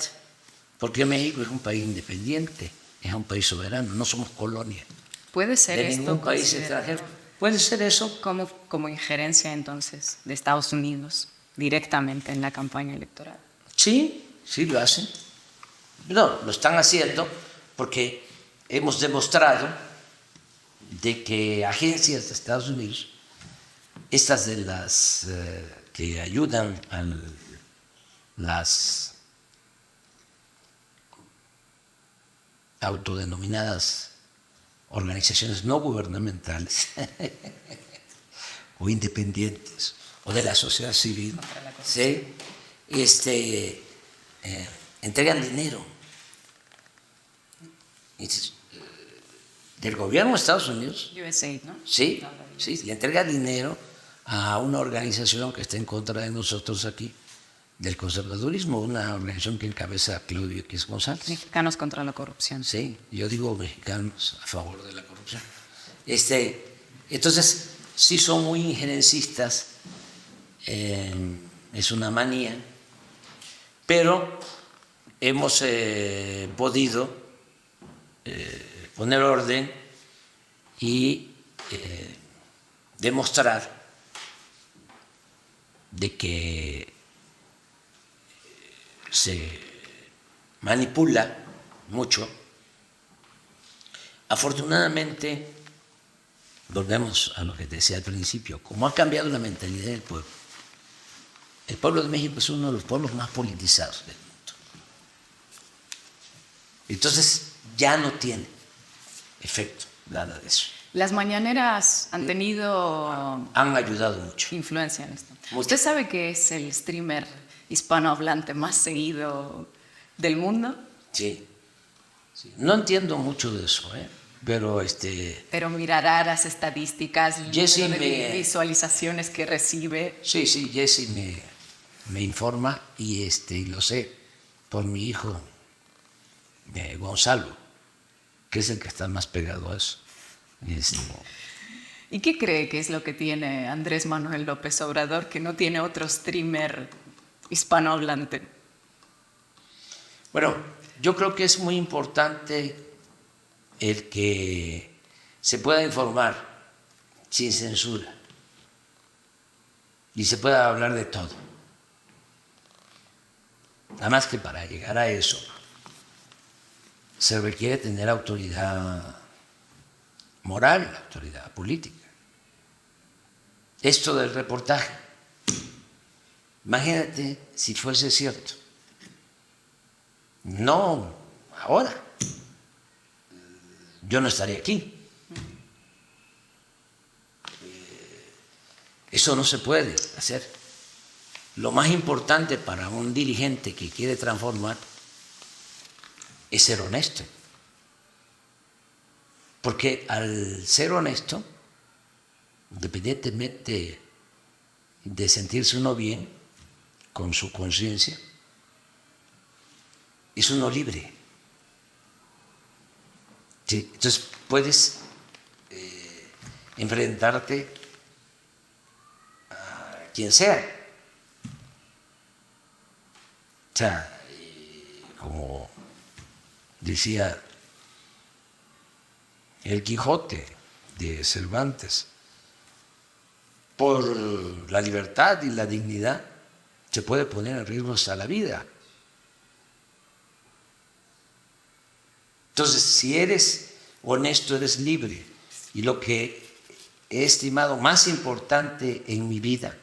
porque México es un país independiente, es un país soberano, no somos colonia. ¿Puede ser de esto ningún país extranjero. ¿Puede ser eso? como injerencia entonces de Estados Unidos directamente en la campaña electoral? Sí, sí lo hacen. No, lo están haciendo porque hemos demostrado de que agencias de Estados Unidos, estas de las que ayudan a las autodenominadas organizaciones no gubernamentales o independientes o de la sociedad civil, ¿sí? Entregan dinero del gobierno de Estados Unidos. USAID, ¿no? Sí, sí, le entrega dinero a una organización que está en contra de nosotros aquí, del conservadurismo, una organización que encabeza Claudio X González. Mexicanos contra la corrupción. Sí, yo digo mexicanos a favor de la corrupción. Entonces, sí son muy injerencistas, es una manía, pero hemos podido poner orden y demostrar de que se manipula mucho. Afortunadamente, volvemos a lo que te decía al principio, como ha cambiado la mentalidad del pueblo. El pueblo de México es uno de los pueblos más politizados del mundo. Entonces, ya no tiene efecto nada de eso. Las mañaneras han tenido Han ayudado mucho. influencia en esto. Mucho. ¿Usted sabe que es el streamer hispanohablante más seguido del mundo? Sí. Sí. No entiendo mucho de eso, pero Pero mirará las estadísticas, el Jessy número de me- visualizaciones que recibe. sí, Jessy me informa y lo sé por mi hijo Gonzalo, que es el que está más pegado a eso. ¿Y qué cree que es lo que tiene Andrés Manuel López Obrador que no tiene otro streamer hispanohablante? Bueno, yo creo que es muy importante el que se pueda informar sin censura y se pueda hablar de todo. Nada más que para llegar a eso se requiere tener autoridad moral, autoridad política. Esto del reportaje, imagínate si fuese cierto. No ahora, yo no estaría aquí. Eso no se puede hacer. Lo más importante para un dirigente que quiere transformar es ser honesto. Porque al ser honesto, independientemente de sentirse uno bien con su conciencia, es uno libre. Sí, entonces puedes enfrentarte a quien sea. O sea, como decía el Quijote de Cervantes, por la libertad y la dignidad se puede poner en riesgo hasta la vida. Entonces, si eres honesto eres libre. Y lo que he estimado más importante en mi vida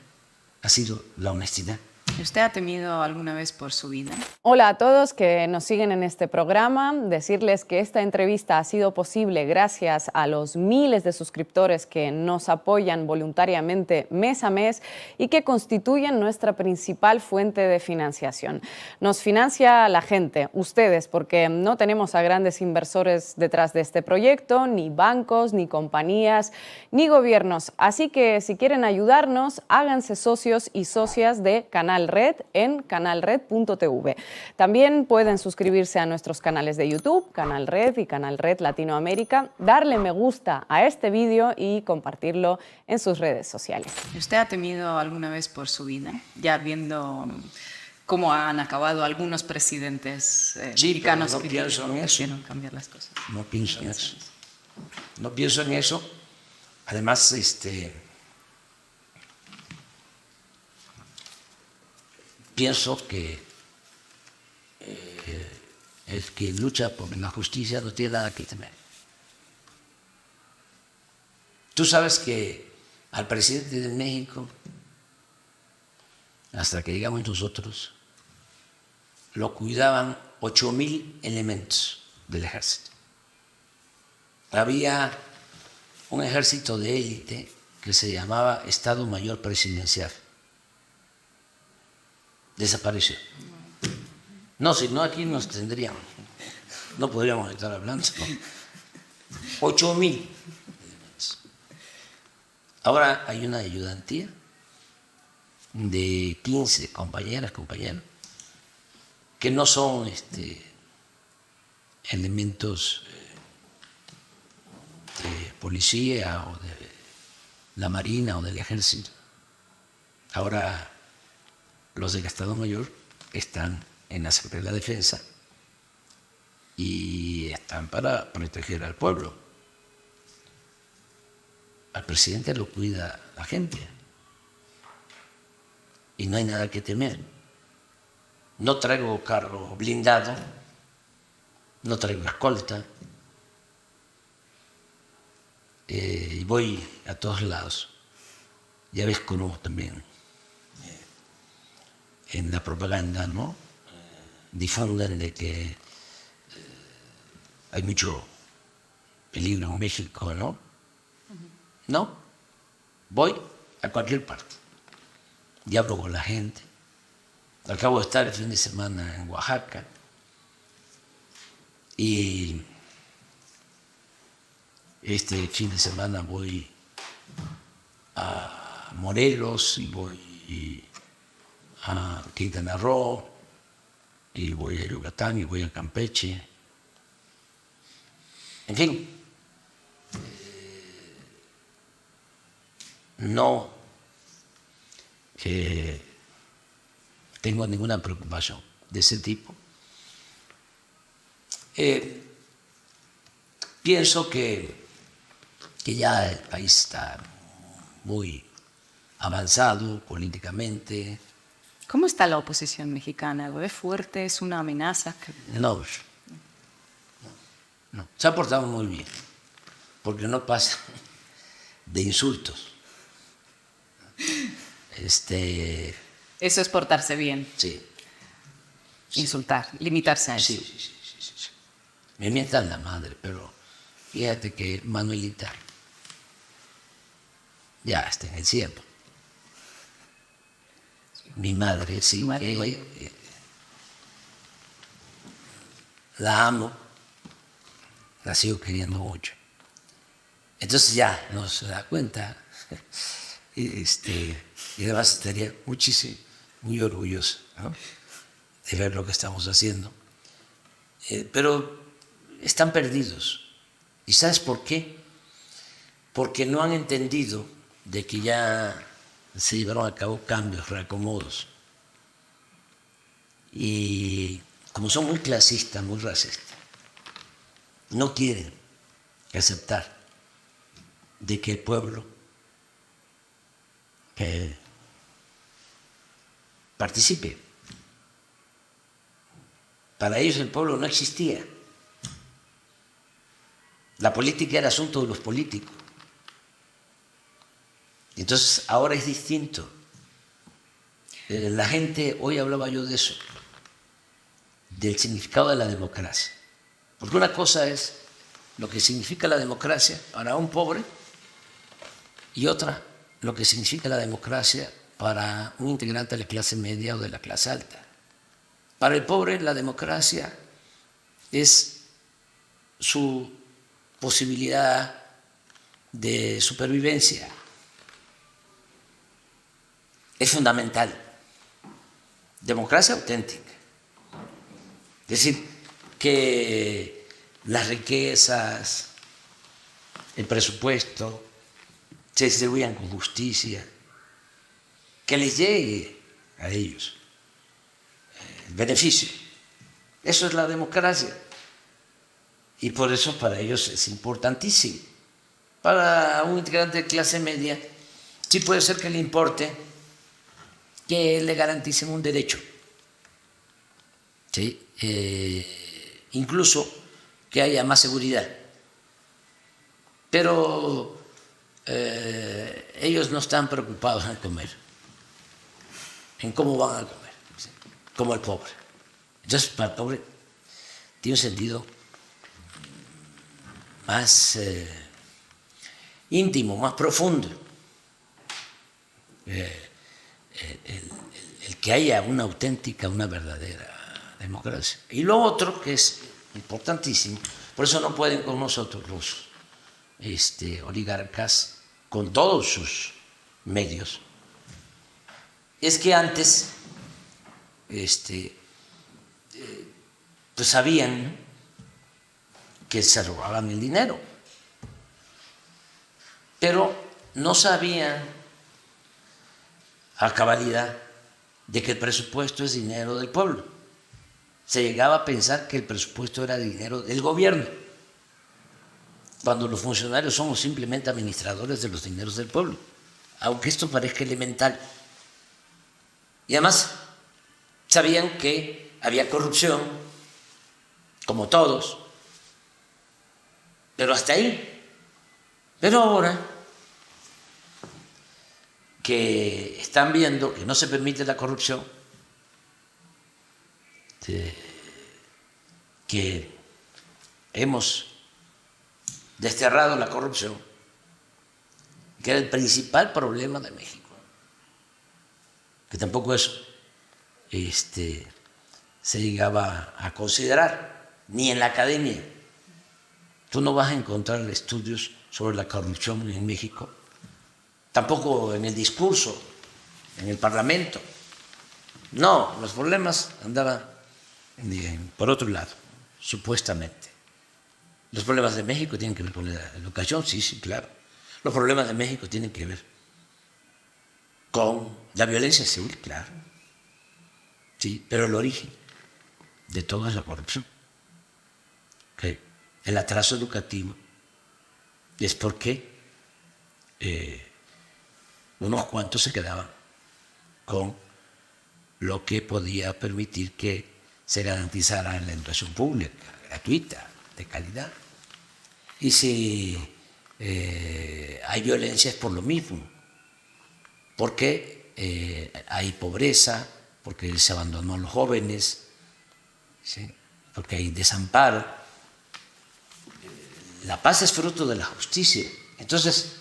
ha sido la honestidad. ¿Usted ha temido alguna vez por su vida? Hola a todos que nos siguen en este programa. Decirles que esta entrevista ha sido posible gracias a los miles de suscriptores que nos apoyan voluntariamente mes a mes y que constituyen nuestra principal fuente de financiación. Nos financia la gente, ustedes, porque no tenemos a grandes inversores detrás de este proyecto, ni bancos, ni compañías, ni gobiernos. Así que si quieren ayudarnos, háganse socios y socias de Canal Red en canalred.tv. También pueden suscribirse a nuestros canales de YouTube, Canal Red y Canal Red Latinoamérica, darle me gusta a este vídeo y compartirlo en sus redes sociales. ¿Usted ha temido alguna vez por su vida? Ya viendo cómo han acabado algunos presidentes mexicanos no que pienso en eso. quisieron cambiar las cosas. No pienso en eso. No pienso en eso. Además, pienso que el que lucha por la justicia no tiene nada que temer. Tú sabes que al presidente de México, hasta que llegamos nosotros, lo cuidaban 8,000 elementos del ejército. Había un ejército de élite que se llamaba Estado Mayor Presidencial. Desapareció. No, si no aquí nos tendríamos, no podríamos estar hablando. 8,000. Ahora hay una ayudantía de 15 compañeros, que no son elementos de policía o de la Marina o del Ejército. Ahora los del Estado Mayor están en la Secretaría de la Defensa y están para proteger al pueblo. Al presidente lo cuida la gente y no hay nada que temer. No traigo carro blindado, no traigo escolta y voy a todos lados. Ya ves cómo también en la propaganda, ¿no? Difunden de que hay mucho peligro en México, ¿no? No, voy a cualquier parte y hablo con la gente. Acabo de estar el fin de semana en Oaxaca y este fin de semana voy a Morelos y voy a Quintana Roo y voy a Yucatán y voy a Campeche. En fin, no tengo ninguna preocupación de ese tipo. Pienso que ya el país está muy avanzado políticamente. ¿Cómo está la oposición mexicana? ¿Lo ve fuerte? ¿Es una amenaza? No. Se ha portado muy bien, porque no pasa de insultos. Eso es portarse bien. Sí. Insultar, limitarse a eso. Sí. Me mientan la madre, pero fíjate que Manuelita ya está en el cielo. Mi madre, sí, la amo, la sigo queriendo mucho. Entonces ya no se da cuenta. Y además estaría muchísimo, muy orgulloso, ¿no?, de ver lo que estamos haciendo. Pero están perdidos. ¿Y sabes por qué? Porque no han entendido de que ya se llevaron a cabo cambios, reacomodos. Y como son muy clasistas, muy racistas, no quieren aceptar de que el pueblo participe. Para ellos el pueblo no existía. La política era asunto de los políticos. Entonces, ahora es distinto. La gente, hoy hablaba yo de eso, del significado de la democracia. Porque una cosa es lo que significa la democracia para un pobre y otra lo que significa la democracia para un integrante de la clase media o de la clase alta. Para el pobre la democracia es su posibilidad de supervivencia. Es fundamental. Democracia auténtica. Es decir, que las riquezas, el presupuesto, se distribuyan con justicia, que les llegue a ellos el beneficio. Eso es la democracia. Y por eso para ellos es importantísimo. Para un integrante de clase media, sí puede ser que le importe que le garanticen un derecho. ¿Sí? Incluso que haya más seguridad. Pero ellos no están preocupados en comer, en cómo van a comer, ¿sí? Como el pobre. Entonces, para el pobre tiene un sentido más íntimo, más profundo. El que haya una auténtica, una verdadera democracia. Y lo otro que es importantísimo, por eso no pueden con nosotros los oligarcas con todos sus medios, es que antes pues sabían que se robaban el dinero, pero no sabían a cabalidad de que el presupuesto es dinero del pueblo. Se llegaba a pensar que el presupuesto era dinero del gobierno, cuando los funcionarios somos simplemente administradores de los dineros del pueblo, aunque esto parezca elemental. Y además sabían que había corrupción, como todos, pero hasta ahí. Pero ahora que están viendo que no se permite la corrupción, que hemos desterrado la corrupción, que era el principal problema de México, que tampoco eso se llegaba a considerar, ni en la academia. Tú no vas a encontrar estudios sobre la corrupción en México, tampoco en el discurso, en el Parlamento. No, los problemas andaban por otro lado, supuestamente. Los problemas de México tienen que ver con la educación, sí, claro. Los problemas de México tienen que ver con la violencia civil, claro. Sí, pero el origen de todo es la corrupción. ¿Okay? El atraso educativo es porque unos cuantos se quedaban con lo que podía permitir que se garantizara la educación pública, gratuita, de calidad. Y si hay violencia es por lo mismo, porque hay pobreza, porque se abandonó a los jóvenes, ¿sí? Porque hay desamparo. La paz es fruto de la justicia. Entonces,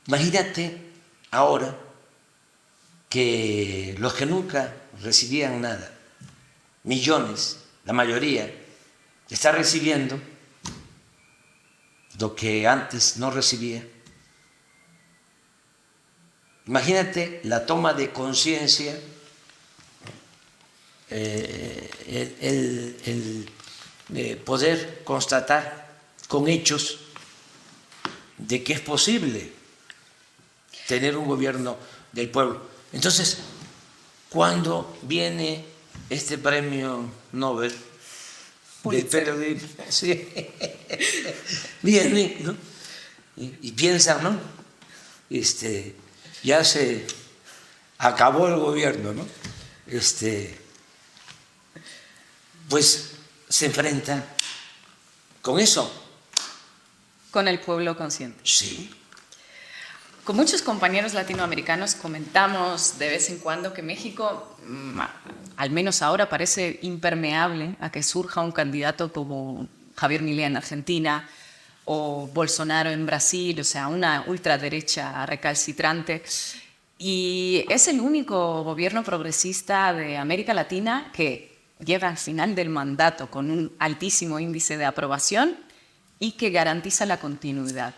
imagínate ahora que los que nunca recibían nada, millones, la mayoría, está recibiendo lo que antes no recibía. Imagínate la toma de conciencia, el poder constatar con hechos de que es posible tener un gobierno del pueblo. Entonces, cuando viene este premio Nobel del periodismo, sí, viene, ¿no? y piensan, ¿no? Ya se acabó el gobierno, ¿no? Pues se enfrentan con eso. Con el pueblo consciente. Sí. Con muchos compañeros latinoamericanos comentamos de vez en cuando que México, al menos ahora, parece impermeable a que surja un candidato como Javier Milei en Argentina o Bolsonaro en Brasil, o sea, una ultraderecha recalcitrante. Y es el único gobierno progresista de América Latina que llega al final del mandato con un altísimo índice de aprobación y que garantiza la continuidad.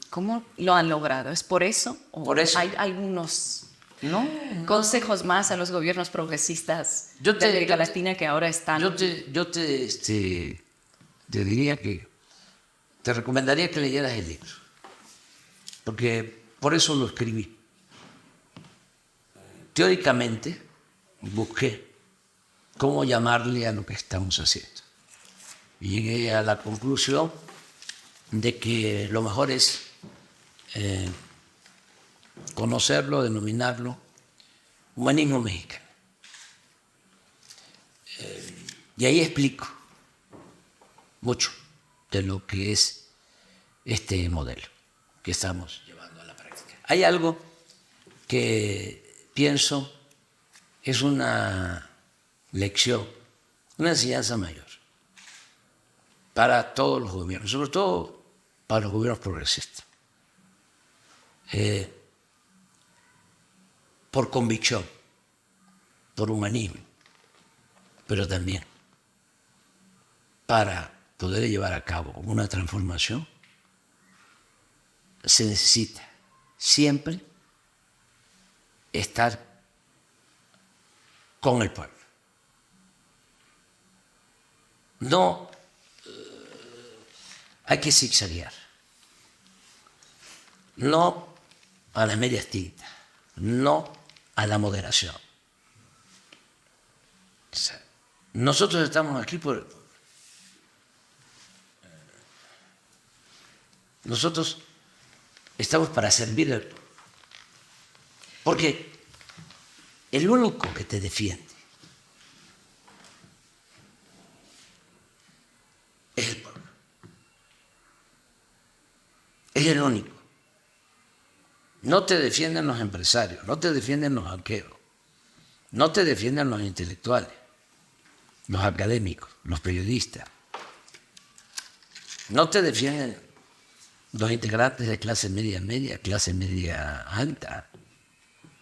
¿Cómo lo han logrado? ¿Es por eso? ¿O por eso. hay algunos consejos más a los gobiernos progresistas de América Latina que ahora están? Yo te diría que te recomendaría que leyeras el libro, porque por eso lo escribí. Teóricamente busqué cómo llamarle a lo que estamos haciendo y llegué a la conclusión de que lo mejor es conocerlo, denominarlo humanismo mexicano. Y ahí explico mucho de lo que es este modelo que estamos llevando a la práctica. Hay algo que pienso es una lección, una enseñanza mayor para todos los gobiernos, sobre todo para los gobiernos progresistas. Por convicción, por humanismo, pero también para poder llevar a cabo una transformación se necesita siempre estar con el pueblo. No hay que zigzaguear, no a las medias tintas, no a la moderación. O sea, nosotros estamos aquí por... Nosotros estamos para servir al pueblo. Porque el único que te defiende es el pueblo. Es el único. No te defienden los empresarios, no te defienden los banqueros, no te defienden los intelectuales, los académicos, los periodistas. No te defienden los integrantes de clase media, clase media alta.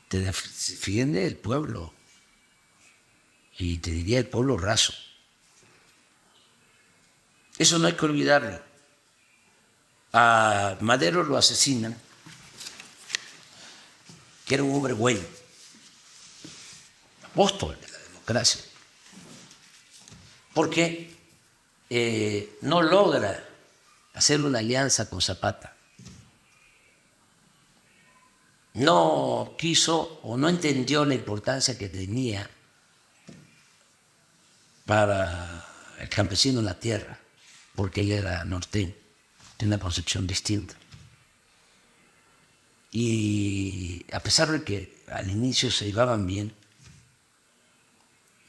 Te defiende el pueblo. Y te diría el pueblo raso. Eso no hay que olvidarlo. A Madero lo asesinan, que era un hombre bueno, apóstol de la democracia, porque no logra hacer una alianza con Zapata. No quiso o no entendió la importancia que tenía para el campesino en la tierra, porque él era norteño, tiene una concepción distinta. Y a pesar de que al inicio se llevaban bien,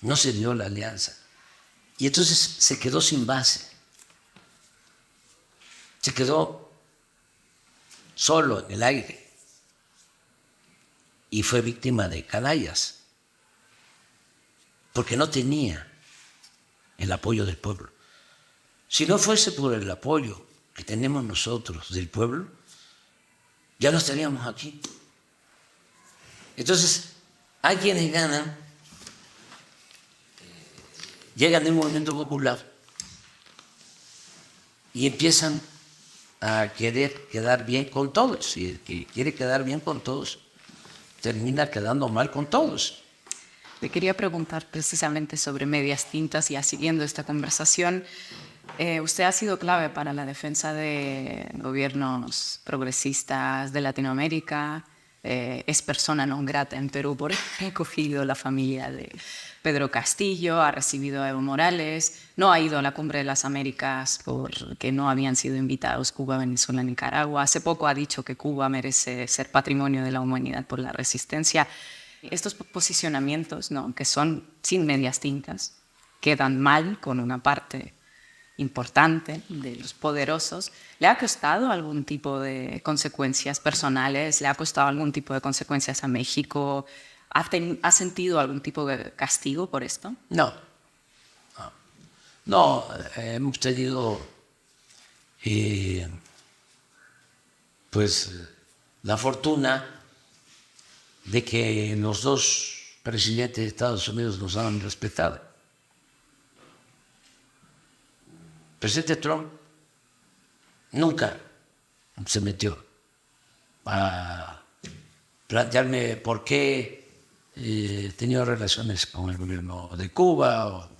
no se dio la alianza. Y entonces se quedó sin base. Se quedó solo en el aire. Y fue víctima de canallas. Porque no tenía el apoyo del pueblo. Si no fuese por el apoyo que tenemos nosotros del pueblo, ya no estaríamos aquí. Entonces, hay quienes ganan, llegan del movimiento popular y empiezan a querer quedar bien con todos. Y el que quiere quedar bien con todos, termina quedando mal con todos. Le quería preguntar precisamente sobre medias tintas, ya siguiendo esta conversación. Usted ha sido clave para la defensa de gobiernos progresistas de Latinoamérica. Es persona non grata en Perú por haber acogido la familia de Pedro Castillo, ha recibido a Evo Morales, no ha ido a la Cumbre de las Américas porque no habían sido invitados Cuba, Venezuela, Nicaragua. Hace poco ha dicho que Cuba merece ser patrimonio de la humanidad por la resistencia. Estos posicionamientos, ¿no?, que son sin medias tintas, quedan mal con una parte importante de los poderosos, ¿le ha costado algún tipo de consecuencias personales? ¿Le ha costado algún tipo de consecuencias a México? ¿Ha sentido algún tipo de castigo por esto? No, no, hemos tenido pues la fortuna de que los dos presidentes de Estados Unidos nos han respetado. El presidente Trump nunca se metió a plantearme por qué he tenido relaciones con el gobierno de Cuba o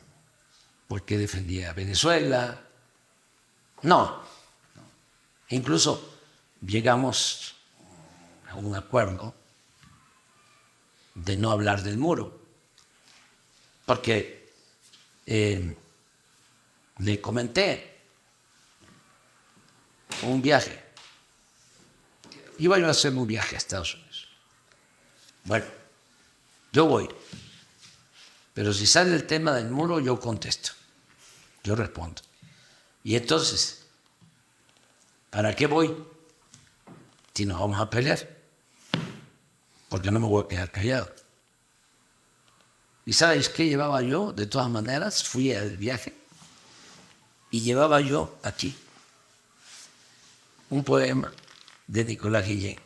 por qué defendía a Venezuela. No. Incluso llegamos a un acuerdo de no hablar del muro, porque le comenté un viaje. Iba yo a hacer un viaje a Estados Unidos. Bueno, yo voy, pero si sale el tema del muro, yo contesto, yo respondo. Y entonces, ¿para qué voy si nos vamos a pelear? Porque no me voy a quedar callado. ¿Y sabes qué llevaba yo? De todas maneras, fui al viaje y llevaba yo aquí un poema de Nicolás Guillén.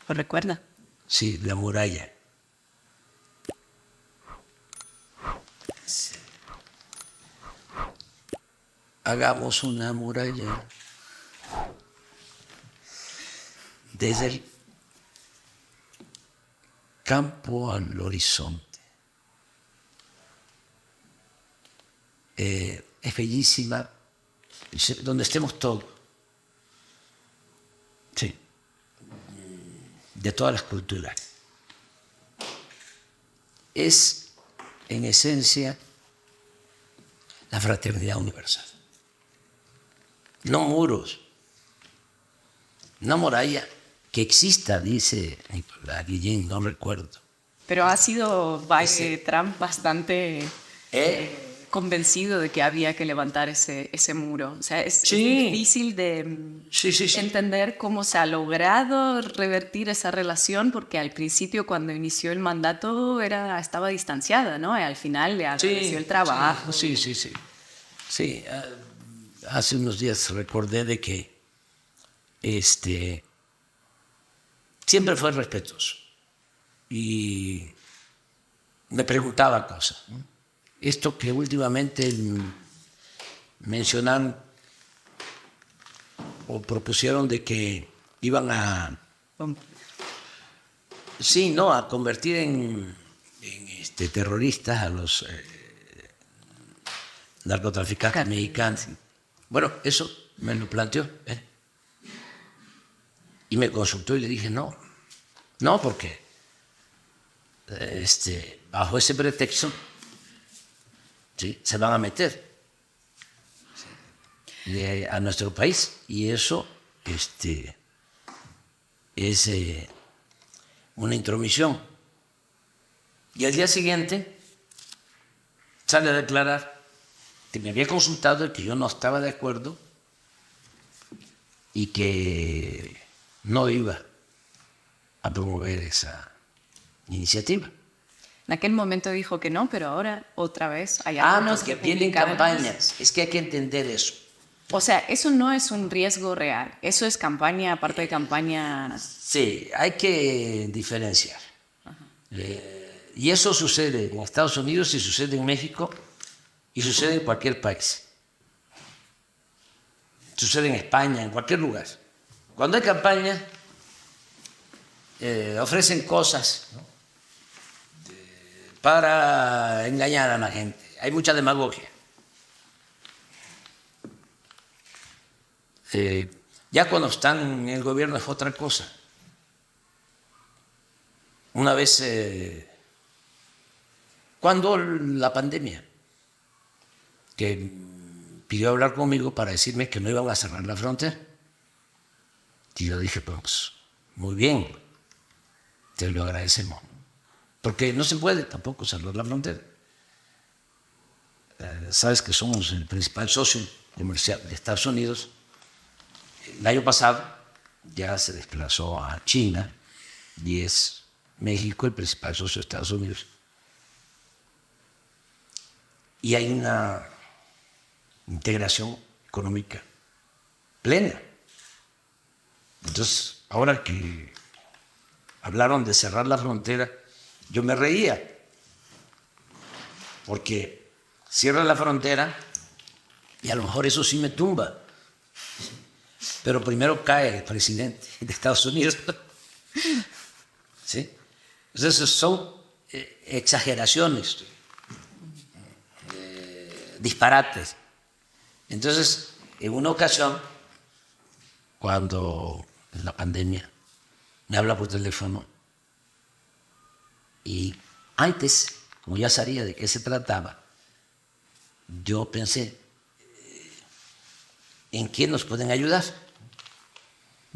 ¿Lo recuerda? Sí, La muralla. Sí. Hagamos una muralla desde el campo al horizonte. Es bellísima, donde estemos todos. Sí, de todas las culturas. Es, en esencia, la fraternidad universal. No muros, no muralla. Que exista, dice Nicolás Guillén, no recuerdo. Pero ha sido Trump bastante convencido de que había que levantar ese muro. O sea, es difícil de entender cómo se ha logrado revertir esa relación, porque al principio, cuando inició el mandato, estaba distanciada, ¿no? Y al final le agradeció el trabajo. Sí. Hace unos días recordé de que siempre fue respetuoso y me preguntaba cosas, ¿no? Esto que últimamente mencionaron o propusieron de que iban a convertir en terroristas a los narcotraficantes mexicanos. Bueno, eso me lo planteó él. Y me consultó y le dije, no, porque bajo ese pretexto se van a meter a nuestro país y eso es una intromisión. Y al día siguiente sale a declarar que me había consultado y que yo no estaba de acuerdo y que no iba a promover esa iniciativa. En aquel momento dijo que no, pero ahora otra vez hay porque vienen campañas. Es que hay que entender eso. O sea, eso no es un riesgo real. Eso es campaña, aparte de campaña. Sí, hay que diferenciar. Y eso sucede en Estados Unidos y sucede en México y sucede en cualquier país. Sucede en España, en cualquier lugar. Cuando hay campaña, ofrecen cosas, ¿no?, para engañar a la gente. Hay mucha demagogia. Ya cuando están en el gobierno es otra cosa. Una vez, cuando la pandemia, que pidió hablar conmigo para decirme que no iban a cerrar la frontera, y yo dije, pues, muy bien, te lo agradecemos. Porque no se puede tampoco cerrar la frontera. sabes que somos el principal socio comercial de Estados Unidos. El año pasado ya se desplazó a China y es México el principal socio de Estados Unidos. Y hay una integración económica plena. Entonces, ahora que hablaron de cerrar la frontera, yo me reía, porque cierra la frontera y a lo mejor eso sí me tumba. Pero primero cae el presidente de Estados Unidos. ¿Sí? Entonces son exageraciones, disparates. Entonces, en una ocasión, cuando en la pandemia me habla por teléfono y antes, como ya sabía de qué se trataba, yo pensé, ¿en qué nos pueden ayudar?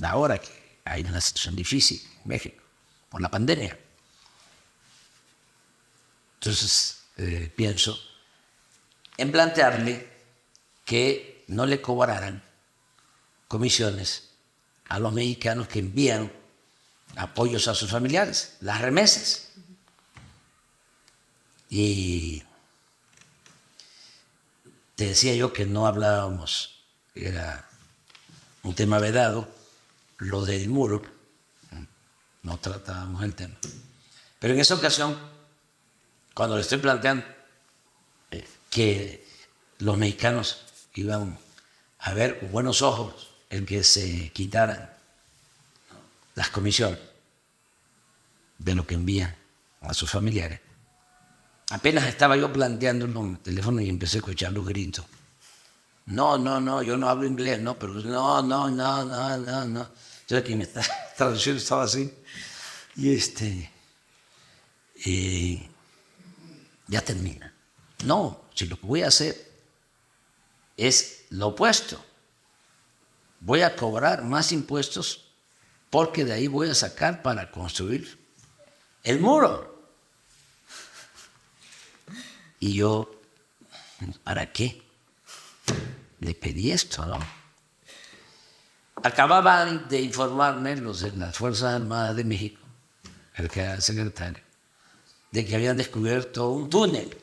Ahora que hay una situación difícil en México por la pandemia. Entonces pienso en plantearle que no le cobraran comisiones a los mexicanos que envían apoyos a sus familiares, las remesas. Y te decía yo que no hablábamos, era un tema vedado, lo del muro, no tratábamos el tema. Pero en esa ocasión, cuando le estoy planteando que los mexicanos iban a ver con buenos ojos el que se quitaran las comisiones de lo que envían a sus familiares, apenas estaba yo planteándolo en el teléfono y empecé a escuchar los gritos. No, yo no hablo inglés, no, pero no. Yo que me está traduciendo estaba así. Y ya termina. No, si lo que voy a hacer es lo opuesto. Voy a cobrar más impuestos porque de ahí voy a sacar para construir el muro. Y yo, ¿para qué? Le pedí esto, ¿no? Acababan de informarme los de las Fuerzas Armadas de México, el que era el secretario, de que habían descubierto un túnel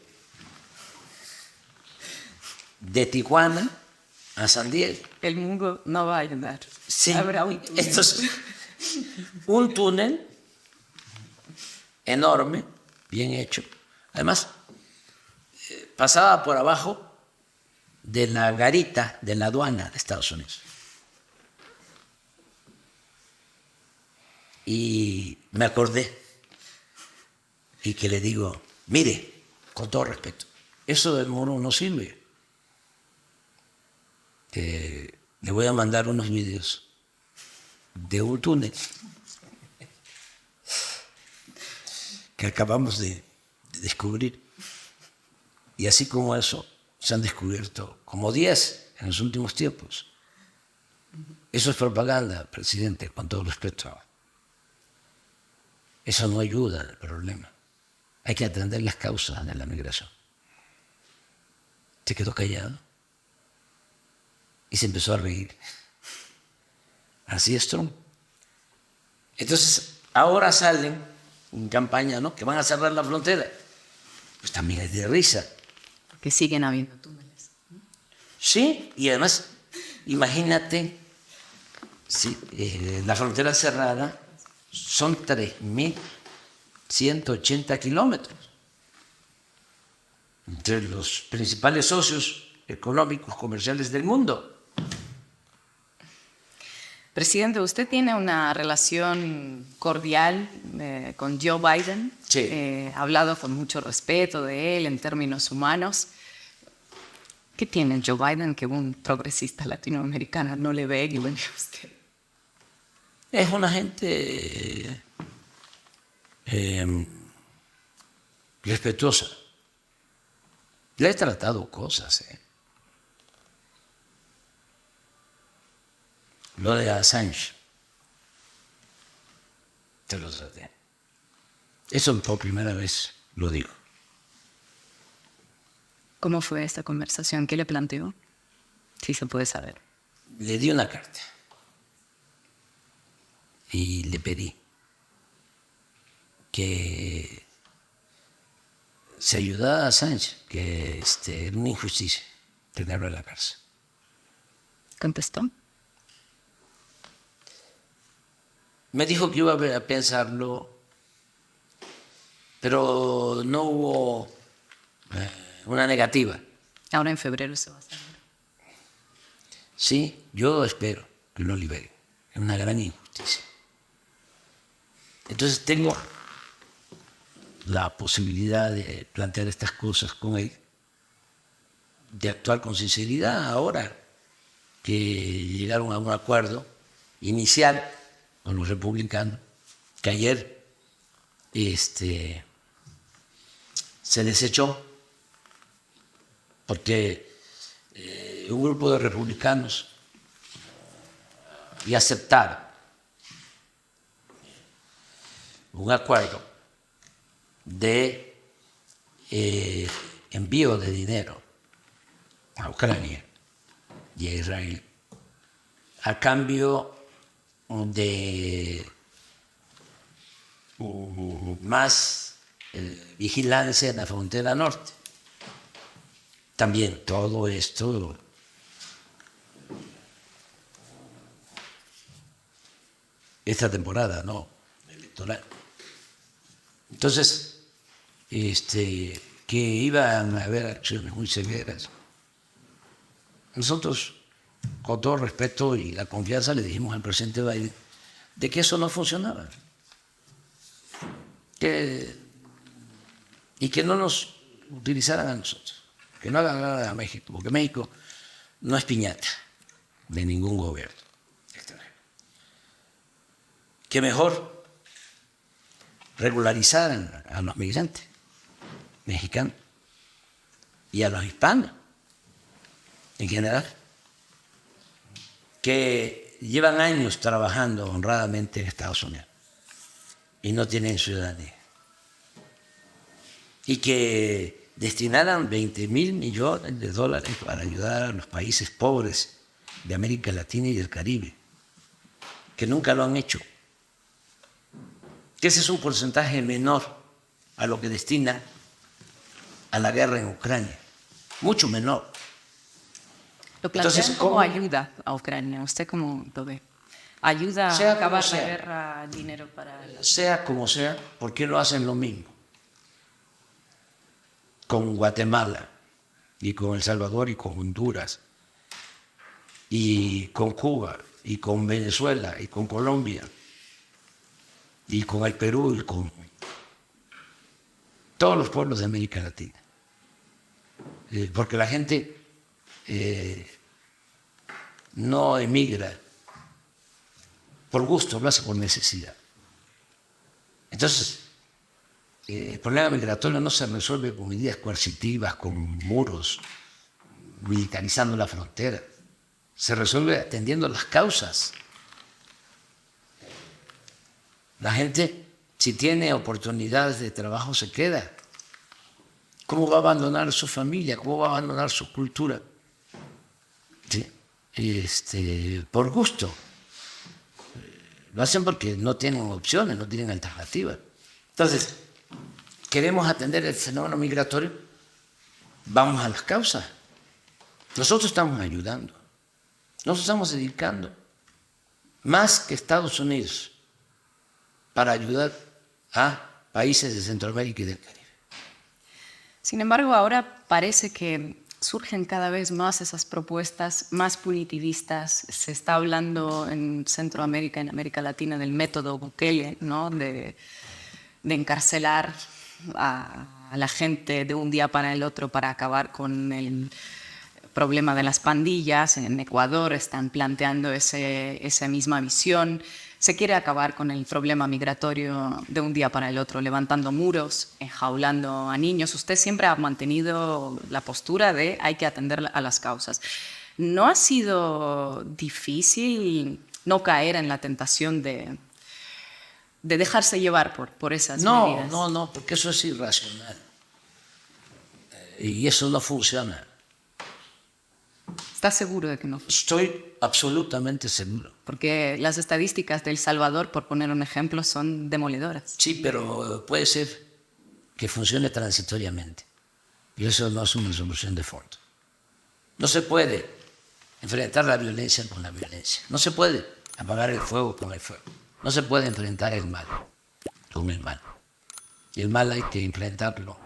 de Tijuana a San Diego. El mundo no va a ayudar. Sí, habrá un túnel. entonces, un túnel enorme, bien hecho. Además, pasaba por abajo de la garita de la aduana de Estados Unidos. Y me acordé y que le digo, mire, con todo respeto, eso del muro no sirve. Le voy a mandar unos videos de un túnel que acabamos de descubrir. Y así como eso, se han descubierto como 10 en los últimos tiempos. Eso es propaganda, presidente, con todo respeto. Eso no ayuda al problema. Hay que atender las causas de la migración. Se quedó callado y se empezó a reír. Así es Trump. Entonces, ahora salen en campaña, ¿no?, que van a cerrar la frontera. Pues también es de risa. Que siguen habiendo túneles. Sí, y además, imagínate, sí, la frontera cerrada son 3.180 kilómetros entre los principales socios económicos, comerciales del mundo. Presidente, usted tiene una relación cordial con Joe Biden. Sí. Ha hablado con mucho respeto de él en términos humanos. ¿Qué tiene Joe Biden que un progresista latinoamericano no le ve y lo ve a usted? Es una gente respetuosa. Le he tratado cosas. Lo de Assange, te lo traté. Eso por primera vez lo digo. ¿Cómo fue esta conversación? ¿Qué le planteó? Si se puede saber. Le di una carta y le pedí que se ayudara a Sánchez, que era una injusticia tenerlo en la cárcel. ¿Contestó? Me dijo que iba a pensarlo, pero no hubo una negativa. Ahora en febrero se va a saber. Sí, yo espero que lo libere. Es una gran injusticia. Entonces tengo la posibilidad de plantear estas cosas con él, de actuar con sinceridad ahora que llegaron a un acuerdo inicial con los republicanos, que ayer se desechó porque un grupo de republicanos ya aceptaron un acuerdo de envío de dinero a Ucrania y a Israel a cambio de más vigilancia en la frontera norte. También todo esto esta temporada, ¿no? Electoral. Entonces, que iban a haber acciones muy severas. Nosotros, con todo respeto y la confianza, le dijimos al presidente Biden de que eso no funcionaba. Y que no nos utilizaran a nosotros, que no hagan nada a México, porque México no es piñata de ningún gobierno extranjero. Que mejor regularizaran a los migrantes mexicanos y a los hispanos en general, que llevan años trabajando honradamente en Estados Unidos y no tienen ciudadanía, y que destinaran $20,000 millones para ayudar a los países pobres de América Latina y del Caribe, que nunca lo han hecho. Que ese es un porcentaje menor a lo que destina a la guerra en Ucrania, mucho menor. Lo plantean Entonces, como ¿cómo? ayuda a Ucrania. ¿Usted cómo lo ve? ¿Ayuda Sea a acabar como la sea. guerra, dinero para...? Sea como sea, ¿por qué no hacen lo mismo con Guatemala y con El Salvador y con Honduras y con Cuba y con Venezuela y con Colombia y con el Perú y con todos los pueblos de América Latina? Porque la gente no emigra por gusto, lo hace por necesidad. Entonces, el problema migratorio no se resuelve con medidas coercitivas, con muros, militarizando la frontera. Se resuelve atendiendo las causas. La gente, si tiene oportunidades de trabajo, se queda. ¿Cómo va a abandonar su familia? ¿Cómo va a abandonar su cultura? ¿Sí? Por gusto. Lo hacen porque no tienen opciones, no tienen alternativas. Entonces, queremos atender el fenómeno migratorio, vamos a las causas. Nosotros estamos ayudando. Nos estamos dedicando más que Estados Unidos para ayudar a países de Centroamérica y del Caribe. Sin embargo, ahora parece que surgen cada vez más esas propuestas más punitivistas. Se está hablando en Centroamérica, en América Latina, del método Bukele, ¿no? de encarcelar a la gente de un día para el otro para acabar con el problema de las pandillas. En Ecuador están planteando esa misma visión. Se quiere acabar con el problema migratorio de un día para el otro, levantando muros, enjaulando a niños. Usted siempre ha mantenido la postura de hay que atender a las causas. ¿No ha sido difícil no caer en la tentación de dejarse llevar por esas medidas? No, porque eso es irracional. Y eso no funciona. ¿Estás seguro de que no? Estoy absolutamente seguro. Porque las estadísticas de El Salvador, por poner un ejemplo, son demolidoras. Sí, pero puede ser que funcione transitoriamente. Y eso no es una solución de fondo. No se puede enfrentar la violencia con la violencia. No se puede apagar el fuego con el fuego. No se puede enfrentar el mal con el mal. Y el mal hay que enfrentarlo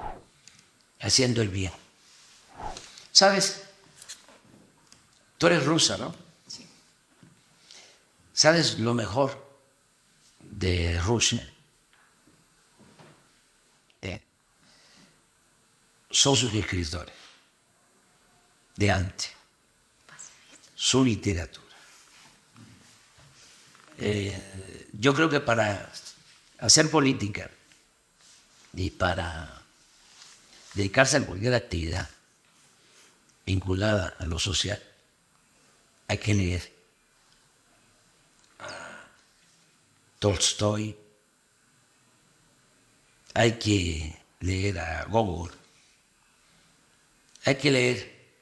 haciendo el bien. ¿Sabes? Tú eres rusa, ¿no? Sí. ¿Sabes lo mejor de Rusia? Son sus escritores de antes, su literatura. Yo creo que para hacer política y para dedicarse a cualquier actividad vinculada a lo social, hay que leer a Tolstoy, hay que leer a Gogol, hay que leer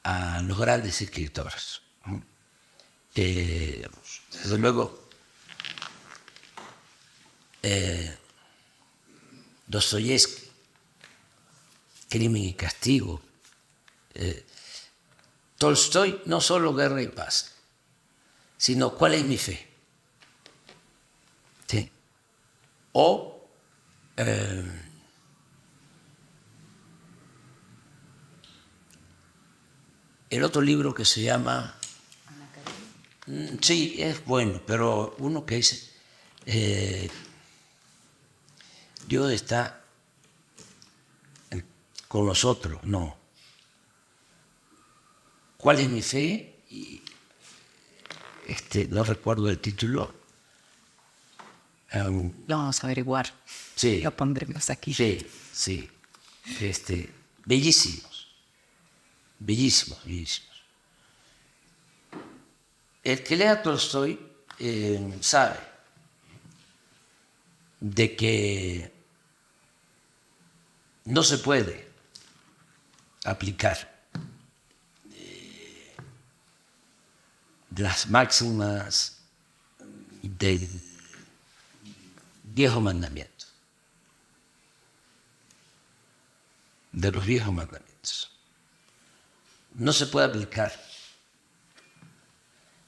a los grandes escritores. Desde luego, Dostoyevsky, Crimen y Castigo, Tolstoy, no solo Guerra y Paz, sino ¿Cuál es mi fe? ¿Sí? O el otro libro que se llama... Sí, es bueno, pero uno que dice, Dios está con nosotros, no. ¿Cuál es mi fe? Y, no recuerdo el título. Lo vamos a averiguar. Sí. Lo pondremos aquí. Sí, sí. Bellísimos. Bellísimos, bellísimos. El que lea Tolstoy sabe de que no se puede aplicar las máximas del viejo mandamiento, de los viejos mandamientos. No se puede aplicar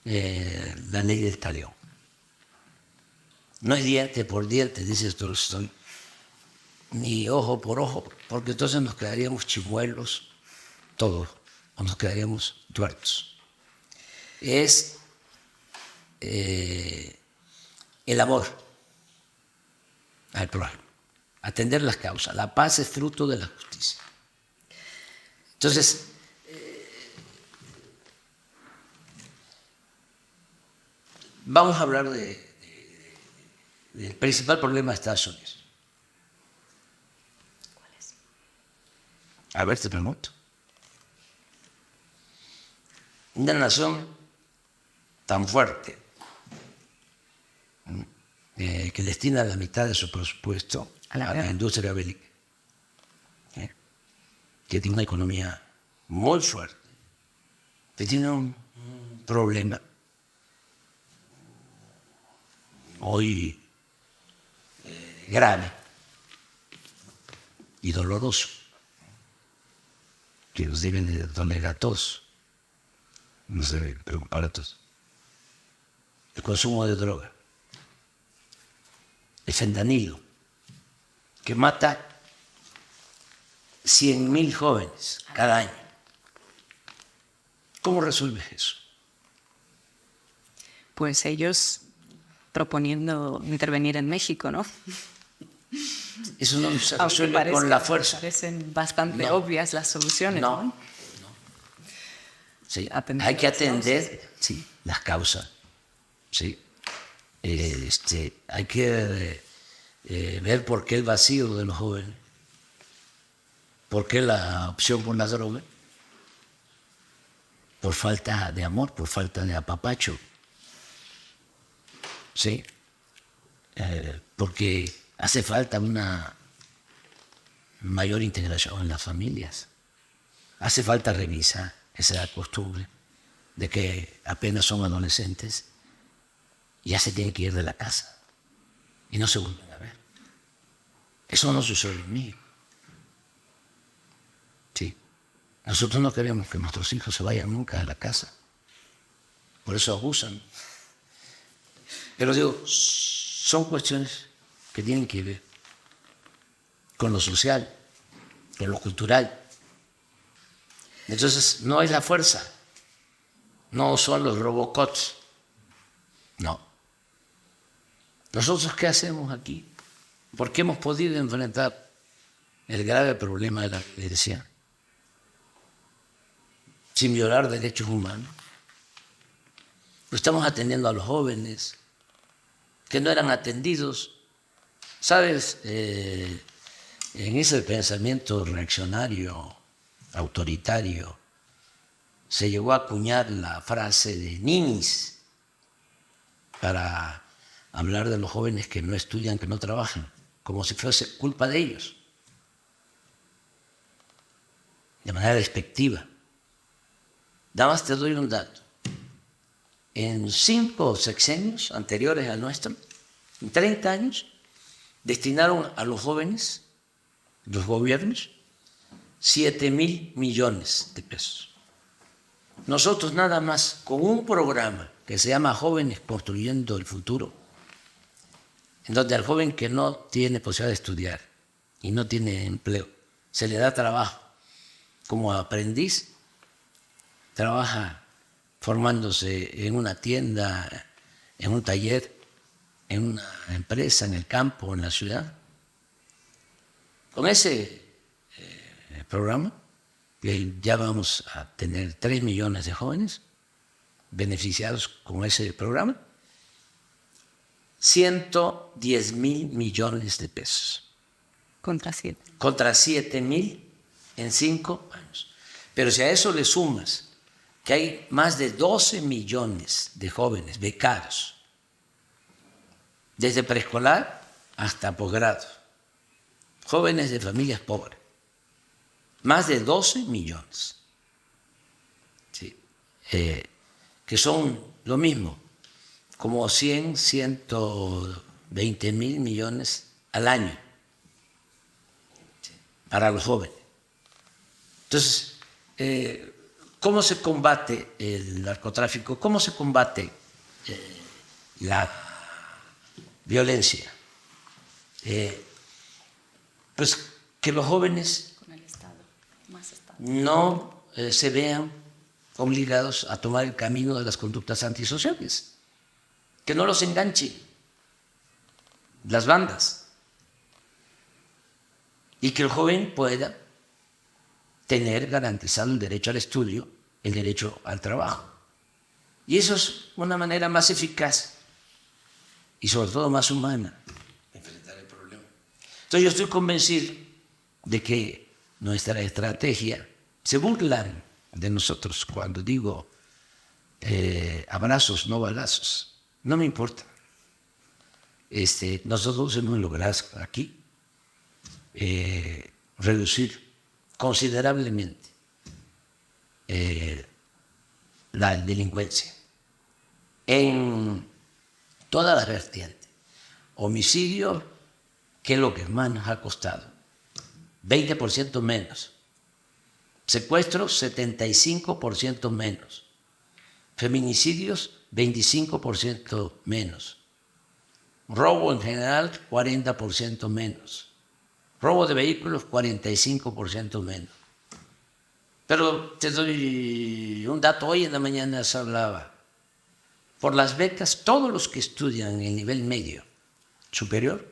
la ley del talión. No es diente por diente, dice Tolstoy, ni ojo por ojo, porque entonces nos quedaríamos chimuelos todos, o nos quedaríamos tuertos. Es el amor al prójimo, atender las causas. La paz es fruto de la justicia. Entonces, vamos a hablar del principal problema de Estados Unidos. ¿Cuál es? A ver, te pregunto. Una nación tan fuerte que destina la mitad de su presupuesto a la industria bélica, que tiene una economía muy fuerte, que tiene un problema hoy grave y doloroso, que nos deben de doler a todos, nos debe preocupar a todos. El consumo de droga, el fentanilo, que mata 100.000 jóvenes cada año. ¿Cómo resuelves eso? Pues ellos proponiendo intervenir en México, ¿no? Eso no se Aunque resuelve con la fuerza. Parecen bastante No. obvias las soluciones, ¿no? No. Sí, Atender hay que las atender las causas. Sí. Hay que ver por qué el vacío de los jóvenes, por qué la opción por la droga, por falta de amor, por falta de apapacho. Sí. Porque hace falta una mayor integración en las familias. hace falta revisar esa costumbre de que apenas son adolescentes, ya se tienen que ir de la casa y no se vuelven a ver. Eso no sucede en mí. Sí. Nosotros no queremos que nuestros hijos se vayan nunca de la casa. Por eso abusan. Pero digo, son cuestiones que tienen que ver con lo social, con lo cultural. Entonces, no es la fuerza, no son los robocots, no. ¿Nosotros qué hacemos aquí? ¿Por qué hemos podido enfrentar el grave problema de la violencia sin violar derechos humanos? Lo estamos atendiendo a los jóvenes que no eran atendidos. ¿Sabes? En ese pensamiento reaccionario, autoritario, se llegó a acuñar la frase de ninis para hablar de los jóvenes que no estudian, que no trabajan, como si fuese culpa de ellos, de manera despectiva. Nada más te doy un dato. En 5 sexenios anteriores al nuestro, en 30 años, destinaron a los jóvenes, los gobiernos, 7.000 millones de pesos. Nosotros nada más con un programa que se llama Jóvenes Construyendo el Futuro, en donde al joven que no tiene posibilidad de estudiar y no tiene empleo, se le da trabajo como aprendiz, trabaja formándose en una tienda, en un taller, en una empresa, en el campo, en la ciudad. Con ese programa, ya vamos a tener 3 millones de jóvenes beneficiados con ese programa, 110.000 millones de pesos. Contra 7. Contra 7.000 en 5 años. Pero si a eso le sumas que hay más de 12 millones de jóvenes becados, desde preescolar hasta posgrado, jóvenes de familias pobres, más de 12 millones, ¿sí? Que son lo mismo, como 120.000 millones al año, ¿sí?, para los jóvenes. Entonces, ¿cómo se combate el narcotráfico? ¿Cómo se combate la violencia? Pues que los jóvenes no se vean obligados a tomar el camino de las conductas antisociales, que no los enganchen las bandas y que el joven pueda tener garantizado el derecho al estudio, el derecho al trabajo. Y eso es una manera más eficaz y sobre todo más humana de enfrentar el problema. Entonces yo estoy convencido de que nuestra estrategia, se burlan de nosotros cuando digo abrazos, no balazos. No me importa. Nosotros hemos logrado aquí reducir considerablemente la delincuencia en todas las vertientes. Homicidio, que es lo que más nos ha costado, 20% menos. Secuestros, 75% menos. Feminicidios, 25% menos. Robo en general, 40% menos. Robo de vehículos, 45% menos. Pero te doy un dato. Hoy en la mañana se hablaba. Por las becas, todos los que estudian en el nivel medio superior,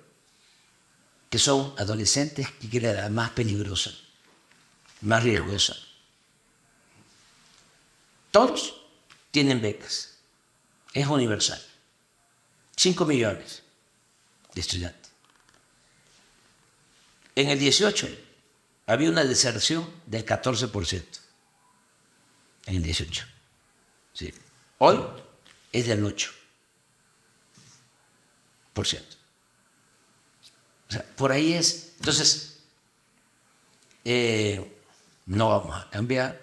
que son adolescentes, que es la más peligrosa, más riesgosa, todos tienen becas. Es universal. 5 millones de estudiantes. En el 18 había una deserción del 14%. En el 18. Sí. Hoy es del 8%. O sea, por ahí es. Entonces, no vamos a cambiar,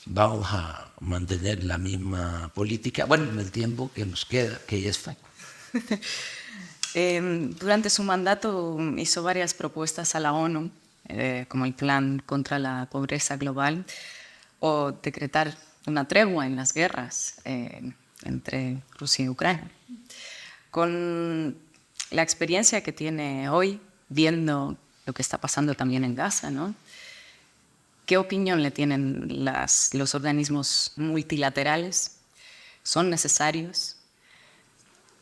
vamos a mantener la misma política, bueno, en el tiempo que nos queda, que ya está. Durante su mandato hizo varias propuestas a la ONU, como el Plan contra la Pobreza Global, o decretar una tregua en las guerras entre Rusia y Ucrania. Con la experiencia que tiene hoy, viendo lo que está pasando también en Gaza, ¿no? ¿Qué opinión le tienen los organismos multilaterales? ¿Son necesarios?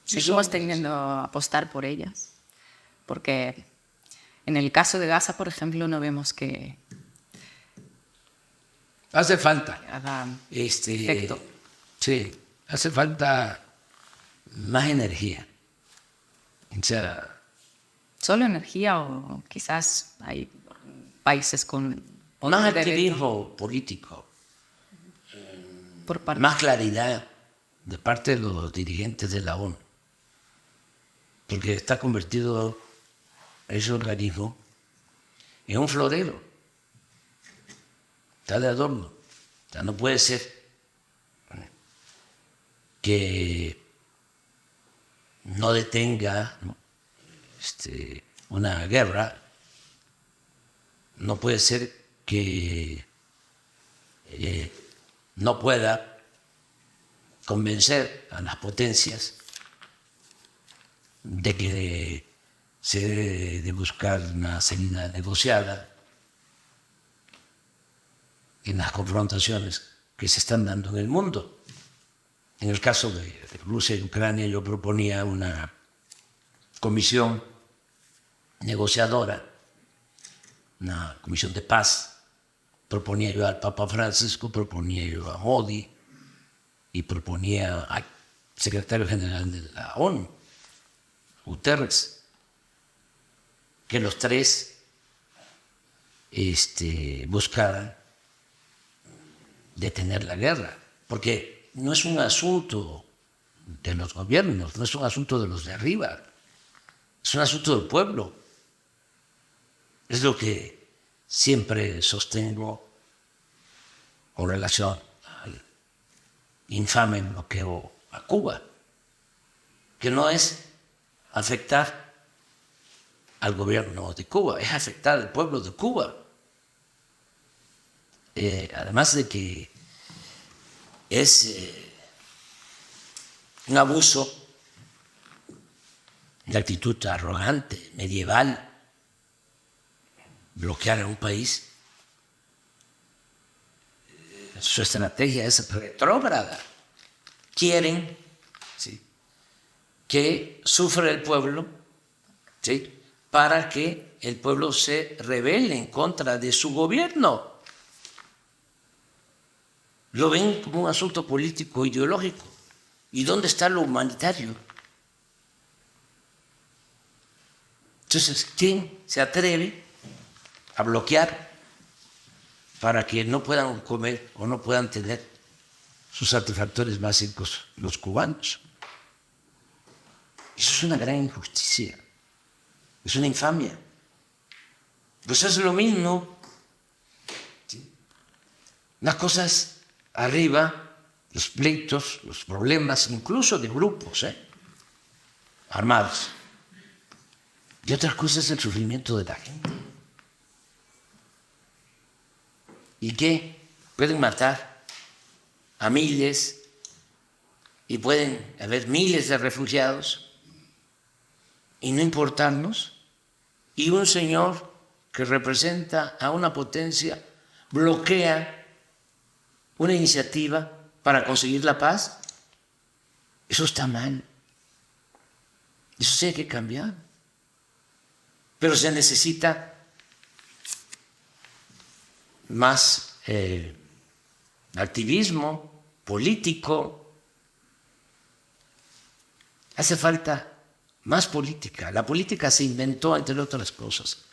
¿Seguimos teniendo a apostar por ellas? Porque en el caso de Gaza, por ejemplo, no vemos que hace falta haga efecto. Sí, hace falta más energía. O sea, ¿solo energía o quizás hay países con más activismo político, por parte? más claridad de parte de los dirigentes de la ONU, porque está convertido ese organismo en un florero, está de adorno. O sea, no puede ser que no detenga, ¿no?, una guerra, no puede ser que no pueda convencer a las potencias de que se debe de buscar una salida negociada en las confrontaciones que se están dando en el mundo. En el caso de Rusia y Ucrania, yo proponía una comisión negociadora, una comisión de paz. Proponía yo al Papa Francisco, proponía yo a Modi y proponía al secretario general de la ONU, Guterres, que los tres buscaran detener la guerra, porque no es un asunto de los gobiernos, no es un asunto de los de arriba, es un asunto del pueblo. Es lo que siempre sostengo con relación al infame bloqueo a Cuba, que no es afectar al gobierno de Cuba, es afectar al pueblo de Cuba. Además de que es un abuso de actitud arrogante, medieval, bloquear a un país. Su estrategia es retrógrada. Quieren, ¿sí?, que sufra el pueblo, ¿sí?, para que el pueblo se rebele en contra de su gobierno. Lo ven como un asunto político, ideológico. ¿Y dónde está lo humanitario? Entonces, ¿quién se atreve a bloquear para que no puedan comer o no puedan tener sus satisfactores básicos los cubanos? Eso es una gran injusticia, es una infamia. Pues es lo mismo, ¿sí?, las cosas arriba, los pleitos, los problemas, incluso de grupos armados. Y otras cosas el sufrimiento de la gente. Y que pueden matar a miles y pueden haber miles de refugiados y no importarnos. Y un señor que representa a una potencia bloquea una iniciativa para conseguir la paz. Eso está mal. Eso sí hay que cambiar. Pero se necesita más activismo político. Hace falta más política. La política se inventó, entre otras cosas,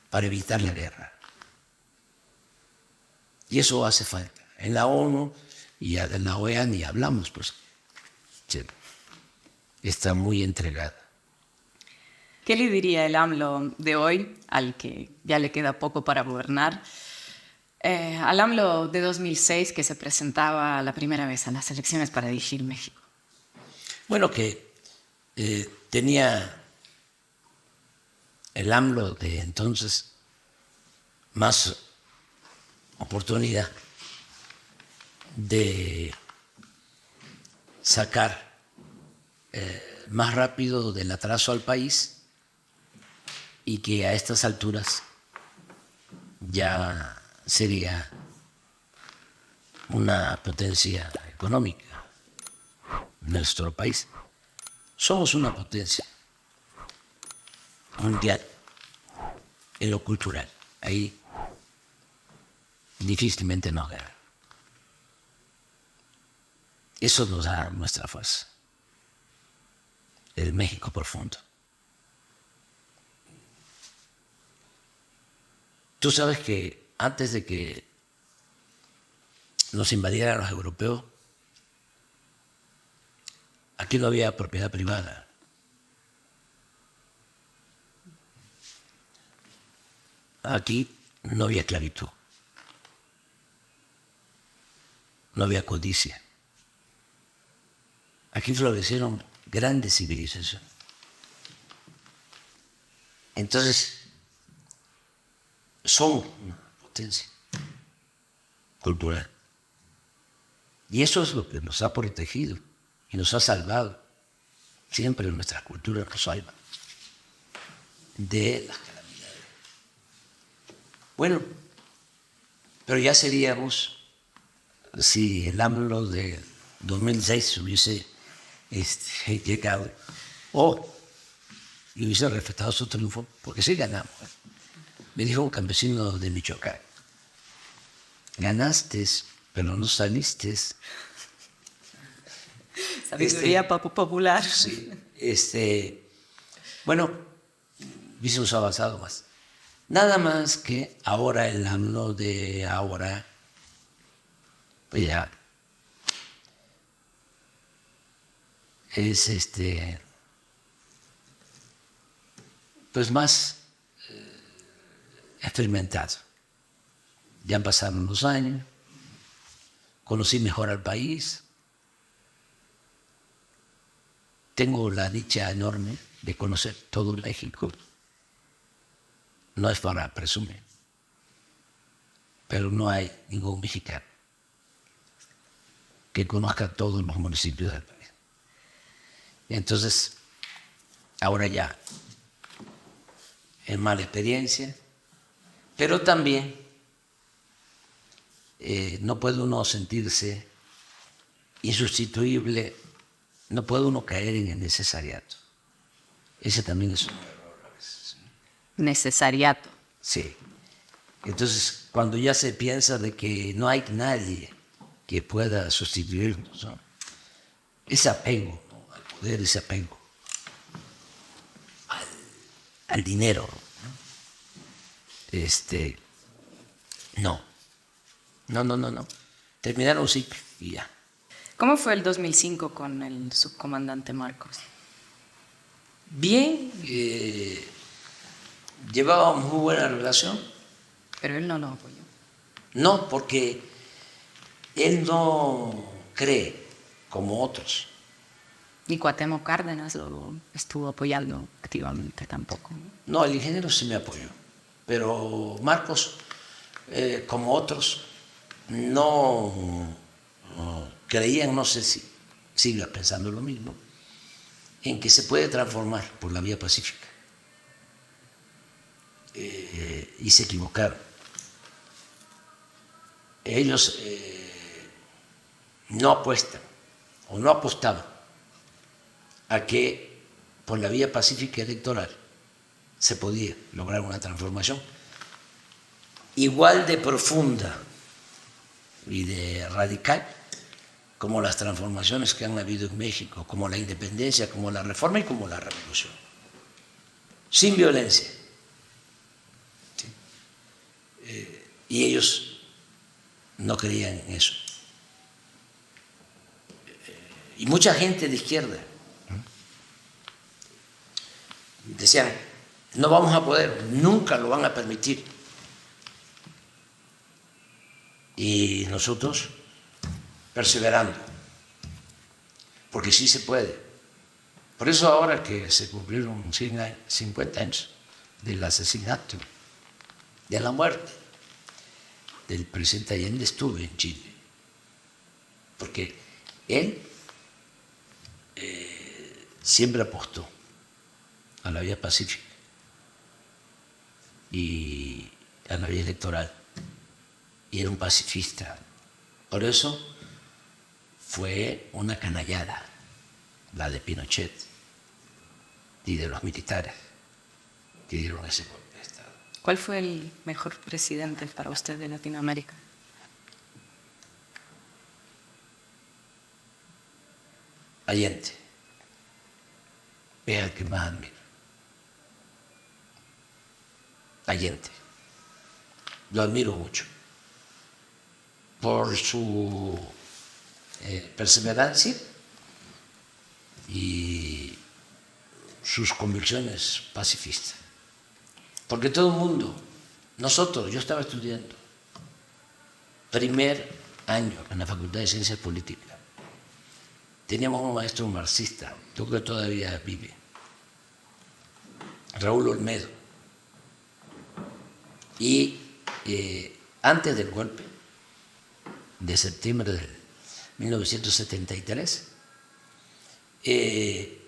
para evitar la guerra. Y eso hace falta. En la ONU y en la OEA ni hablamos, pues está muy entregada. ¿Qué le diría el AMLO de hoy, al que ya le queda poco para gobernar, Al AMLO de 2006 que se presentaba la primera vez a las elecciones para dirigir México. Bueno, que tenía el AMLO de entonces más oportunidad de sacar más rápido del atraso al país y que a estas alturas ya sería una potencia económica nuestro país. Somos una potencia mundial en lo cultural. Ahí difícilmente nos gana. Eso nos da nuestra fuerza. El México profundo. Tú sabes que antes de que nos invadieran los europeos, aquí no había propiedad privada. Aquí no había esclavitud. No había codicia. Aquí florecieron grandes civilizaciones. Entonces, son una potencia cultural. Y eso es lo que nos ha protegido y nos ha salvado. Siempre nuestra cultura nos salva de las calamidades. Bueno, pero ya seríamos, si el AMLO de 2006 hubiese llegado, o hubiese respetado su triunfo, porque sí ganamos. Me dijo un campesino de Michoacán: ganaste, pero no saliste. Sabiduría popular. Sí, bueno, hubiésemos avanzado más. Nada más que ahora el AMLO de ahora, pues ya es pues más experimentado. Ya han pasado unos años, conocí mejor al país, tengo la dicha enorme de conocer todo México. No es para presumir, pero no hay ningún mexicano que conozca todos los municipios del país. Y entonces, ahora ya es mala experiencia, pero también no puede uno sentirse insustituible, no puede uno caer en el necesariato. Ese también es un error a veces. Necesariato. Sí. Entonces, cuando ya se piensa de que no hay nadie que pueda sustituirnos, ¿no? Ese apego, ¿no? Al poder, ese apego al dinero, ¿no? No. Terminaron sí y ya. ¿Cómo fue el 2005 con el subcomandante Marcos? Bien, llevábamos muy buena relación. Pero él no lo apoyó. No, porque él no cree como otros. Y Cuauhtémoc Cárdenas lo estuvo apoyando activamente tampoco. No, el ingeniero sí me apoyó, pero Marcos, como otros, no creían, no sé si siga pensando lo mismo, en que se puede transformar por la vía pacífica. Y se equivocaron. Ellos no apuestan o no apostaban a que por la vía pacífica electoral se podía lograr una transformación igual de profunda y de radical como las transformaciones que han habido en México, como la independencia, como la reforma y como la revolución, sin violencia. ¿Sí? Y ellos no creían en eso. Y mucha gente de izquierda decían: no vamos a poder, nunca lo van a permitir. y nosotros perseverando, porque sí se puede. Por eso ahora que se cumplieron 50 años del asesinato, de la muerte del presidente Allende, estuve en Chile, porque él siempre apostó a la vía pacífica y a la vía electoral, y era un pacifista. Por eso fue una canallada la de Pinochet y de los militares que dieron ese golpe de Estado. ¿Cuál fue el mejor presidente para usted de Latinoamérica? Allende, es el que más admiro. Allende, lo admiro mucho por su perseverancia y sus convicciones pacifistas. Porque todo el mundo, nosotros, yo estaba estudiando primer año en la Facultad de Ciencias Políticas, teníamos un maestro marxista, yo creo que todavía vive, Raúl Olmedo, y antes del golpe de septiembre de 1973,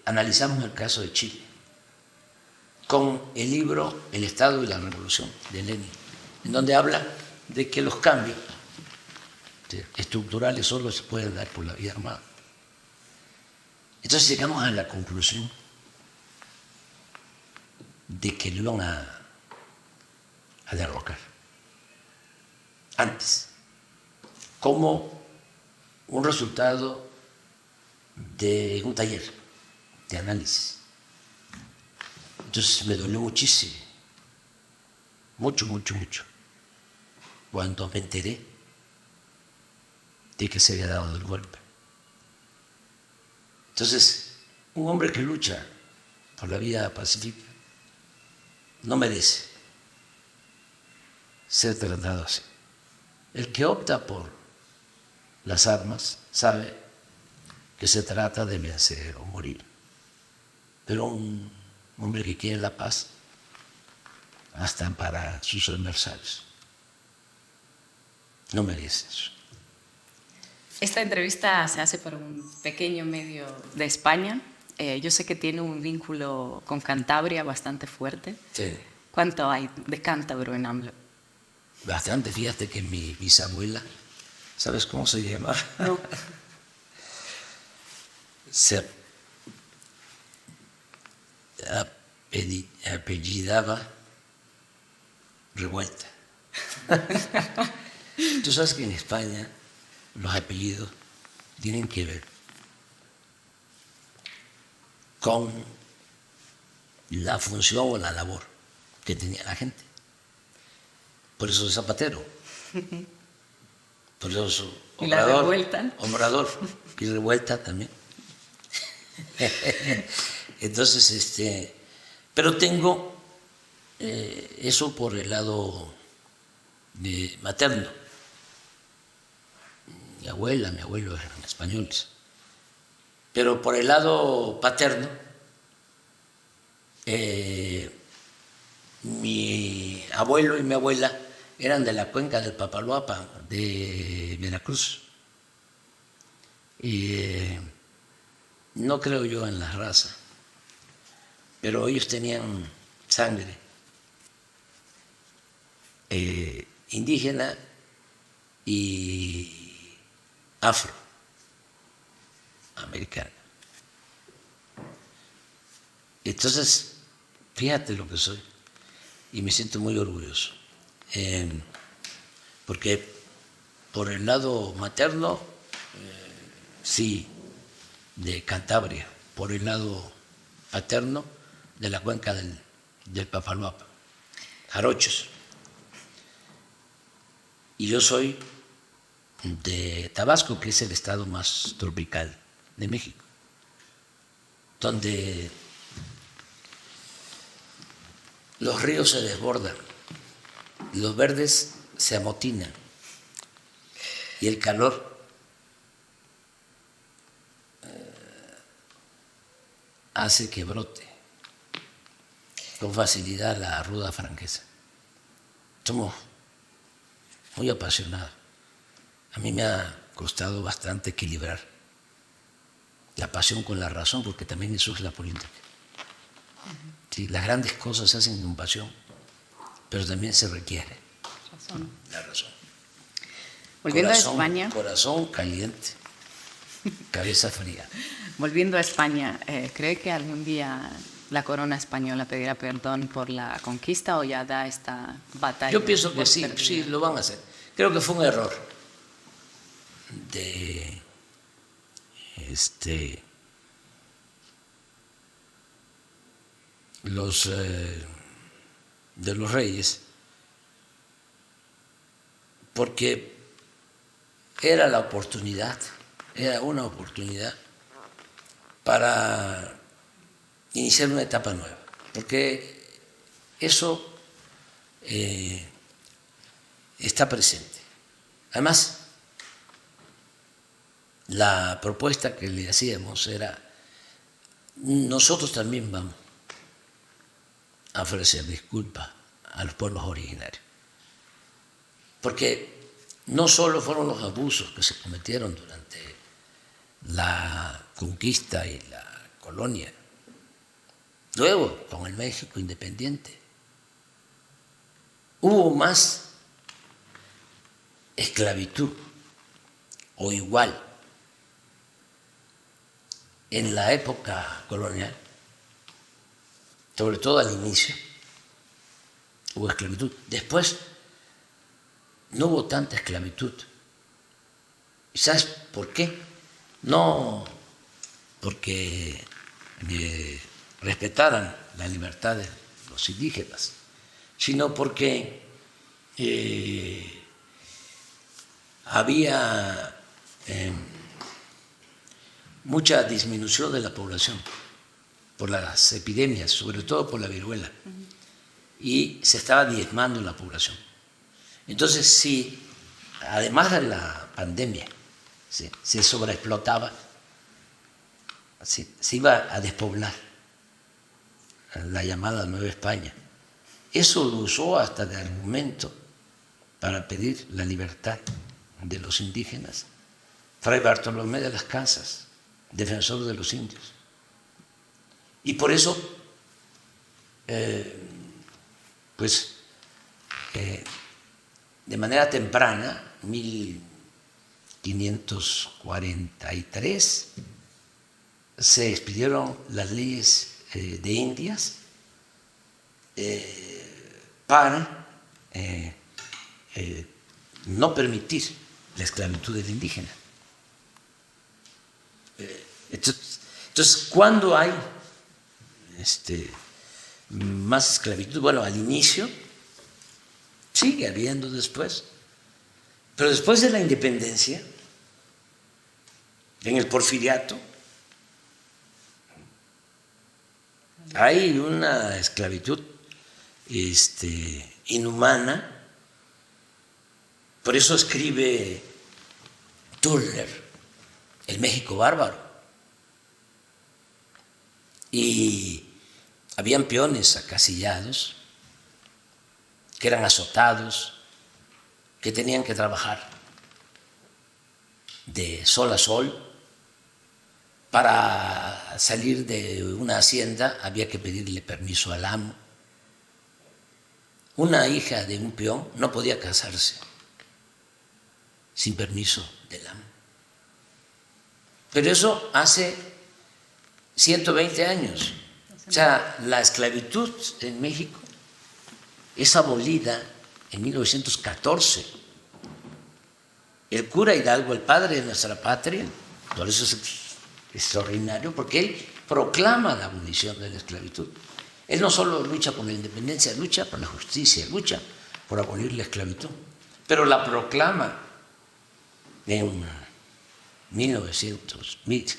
analizamos el caso de Chile con el libro El Estado y la Revolución de Lenin, en donde habla de que los cambios estructurales solo se pueden dar por la vía armada. Entonces llegamos a la conclusión de que lo iban a derrocar antes, como un resultado de un taller de análisis. Entonces me dolió muchísimo, mucho, cuando me enteré de que se había dado el golpe. Entonces, un hombre que lucha por la vía pacífica no merece ser tratado así. El que opta por las armas sabe que se trata de vencer o morir. Pero un hombre que quiere la paz hasta para sus adversarios no merece eso. Esta entrevista se hace por un pequeño medio de España. Yo sé que tiene un vínculo con Cantabria bastante fuerte. Sí. ¿Cuánto hay de cántabro en AMLO? Bastante, fíjate que mi bisabuela, ¿sabes cómo se llama? No. Se apellidaba Revuelta. Tú sabes que en España los apellidos tienen que ver con la función o la labor que tenía la gente. Por eso es Zapatero. Por eso es ¿Y la Revuelta? Obrador y Revuelta también. Entonces, pero tengo eso por el lado materno. Mi abuela, mi abuelo eran españoles. Pero por el lado paterno, mi abuelo y mi abuela eran de la cuenca del Papaloapan, de Veracruz. Y no creo yo en la raza, pero ellos tenían sangre indígena y afroamericana. Entonces, fíjate lo que soy, y me siento muy orgulloso, porque por el lado materno, sí, de Cantabria, por el lado paterno, de la cuenca del Papaloapan, jarochos. Y yo soy de Tabasco, que es el estado más tropical de México, donde los ríos se desbordan, los verdes se amotinan, y el calor hace que brote con facilidad la ruda franqueza. Somos muy apasionados. A mí me ha costado bastante equilibrar la pasión con la razón, porque también eso es la política. Sí, las grandes cosas se hacen con pasión, pero también se requiere la razón. Volviendo Corazón, a España. Corazón caliente, cabeza fría. Volviendo a España, ¿cree que algún día la corona española pedirá perdón por la conquista o ya da esta batalla? Yo pienso que por sí, perdida? sí, lo van a hacer. Creo que fue un error de los reyes, porque era la oportunidad, era una oportunidad para iniciar una etapa nueva, porque eso está presente. Además, la propuesta que le hacíamos era: nosotros también vamos a ofrecer disculpas a los pueblos originarios, porque no solo fueron los abusos que se cometieron durante la conquista y la colonia, luego con el México independiente hubo más esclavitud o igual en la época colonial, sobre todo al inicio hubo esclavitud. Después no hubo tanta esclavitud. ¿Y sabes por qué? No porque respetaran la libertad de los indígenas, sino porque había mucha disminución de la población por las epidemias, sobre todo por la viruela, y se estaba diezmando la población. Entonces, si además de la pandemia se sobreexplotaba, se iba a despoblar la llamada Nueva España. Eso lo usó hasta de argumento para pedir la libertad de los indígenas Fray Bartolomé de las Casas, defensor de los indios. Y por eso, de manera temprana, 1543, se expidieron las leyes de Indias para no permitir la esclavitud del indígena. Entonces, ¿cuándo hay más esclavitud? Bueno, al inicio, sigue habiendo después, pero después de la independencia, en el porfiriato, hay una esclavitud inhumana. Por eso escribe Turner El México Bárbaro. Y habían peones acasillados, que eran azotados, que tenían que trabajar de sol a sol. Para salir de una hacienda había que pedirle permiso al amo. Una hija de un peón no podía casarse sin permiso del amo. Pero eso hace 120 años. O sea, la esclavitud en México es abolida en 1914. El cura Hidalgo, el padre de nuestra patria, por eso es extraordinario, porque él proclama la abolición de la esclavitud. Él no solo lucha por la independencia, lucha por la justicia, lucha por abolir la esclavitud, pero la proclama en 1810,